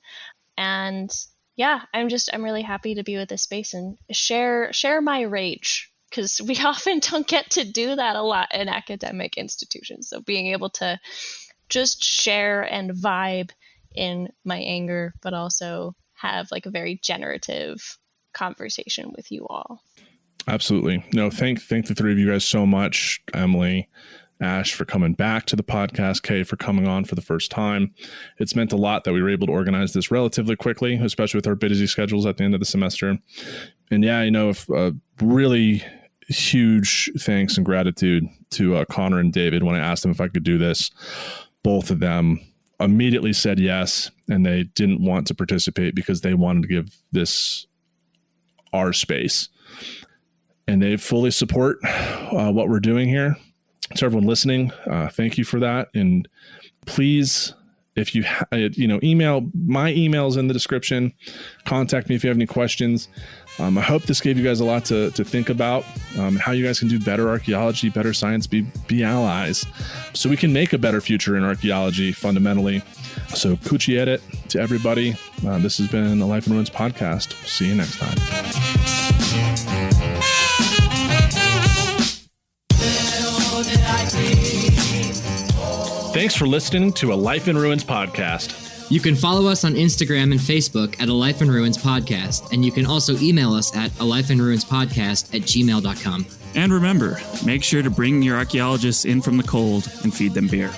And yeah, I'm really happy to be with this space and share my rage, because we often don't get to do that a lot in academic institutions. So being able to just share and vibe in my anger, but also have a very generative conversation with you all. Absolutely. No, thank the three of you guys so much. Emily, Ash, for coming back to the podcast, Kay for coming on for the first time. It's meant a lot that we were able to organize this relatively quickly, especially with our busy schedules at the end of the semester. And yeah, really huge thanks and gratitude to Connor and David. When I asked them if I could do this, both of them immediately said yes, and they didn't want to participate because they wanted to give this our space. And they fully support what we're doing here. To everyone listening, thank you for that. And please, if you email, my email's in the description. Contact me if you have any questions. I hope this gave you guys a lot to think about, how you guys can do better archaeology, better science, be allies, so we can make a better future in archaeology fundamentally. So Kuchi edit to everybody. This has been a Life in Ruins podcast. See you next time. Thanks for listening to A Life in Ruins podcast. You can follow us on Instagram and Facebook at A Life in Ruins podcast, and you can also email us at alifeinruinspodcast@gmail.com. And remember, make sure to bring your archaeologists in from the cold and feed them beer.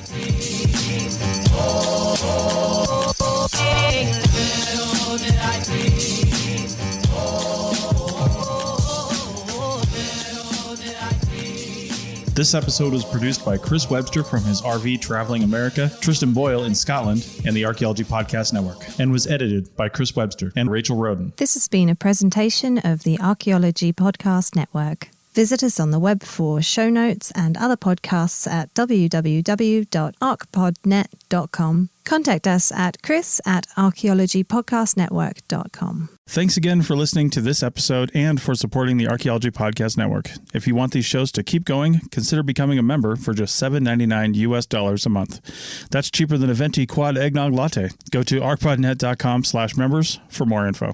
This episode was produced by Chris Webster from his RV Traveling America, Tristan Boyle in Scotland, and the Archaeology Podcast Network, and was edited by Chris Webster and Rachel Roden. This has been a presentation of the Archaeology Podcast Network. Visit us on the web for show notes and other podcasts at www.archpodnet.com. Contact us at chris@archaeologypodcastnetwork.com. Thanks again for listening to this episode and for supporting the Archaeology Podcast Network. If you want these shows to keep going, consider becoming a member for just $7.99 US a month. That's cheaper than a venti quad eggnog latte. Go to archpodnet.com/members for more info.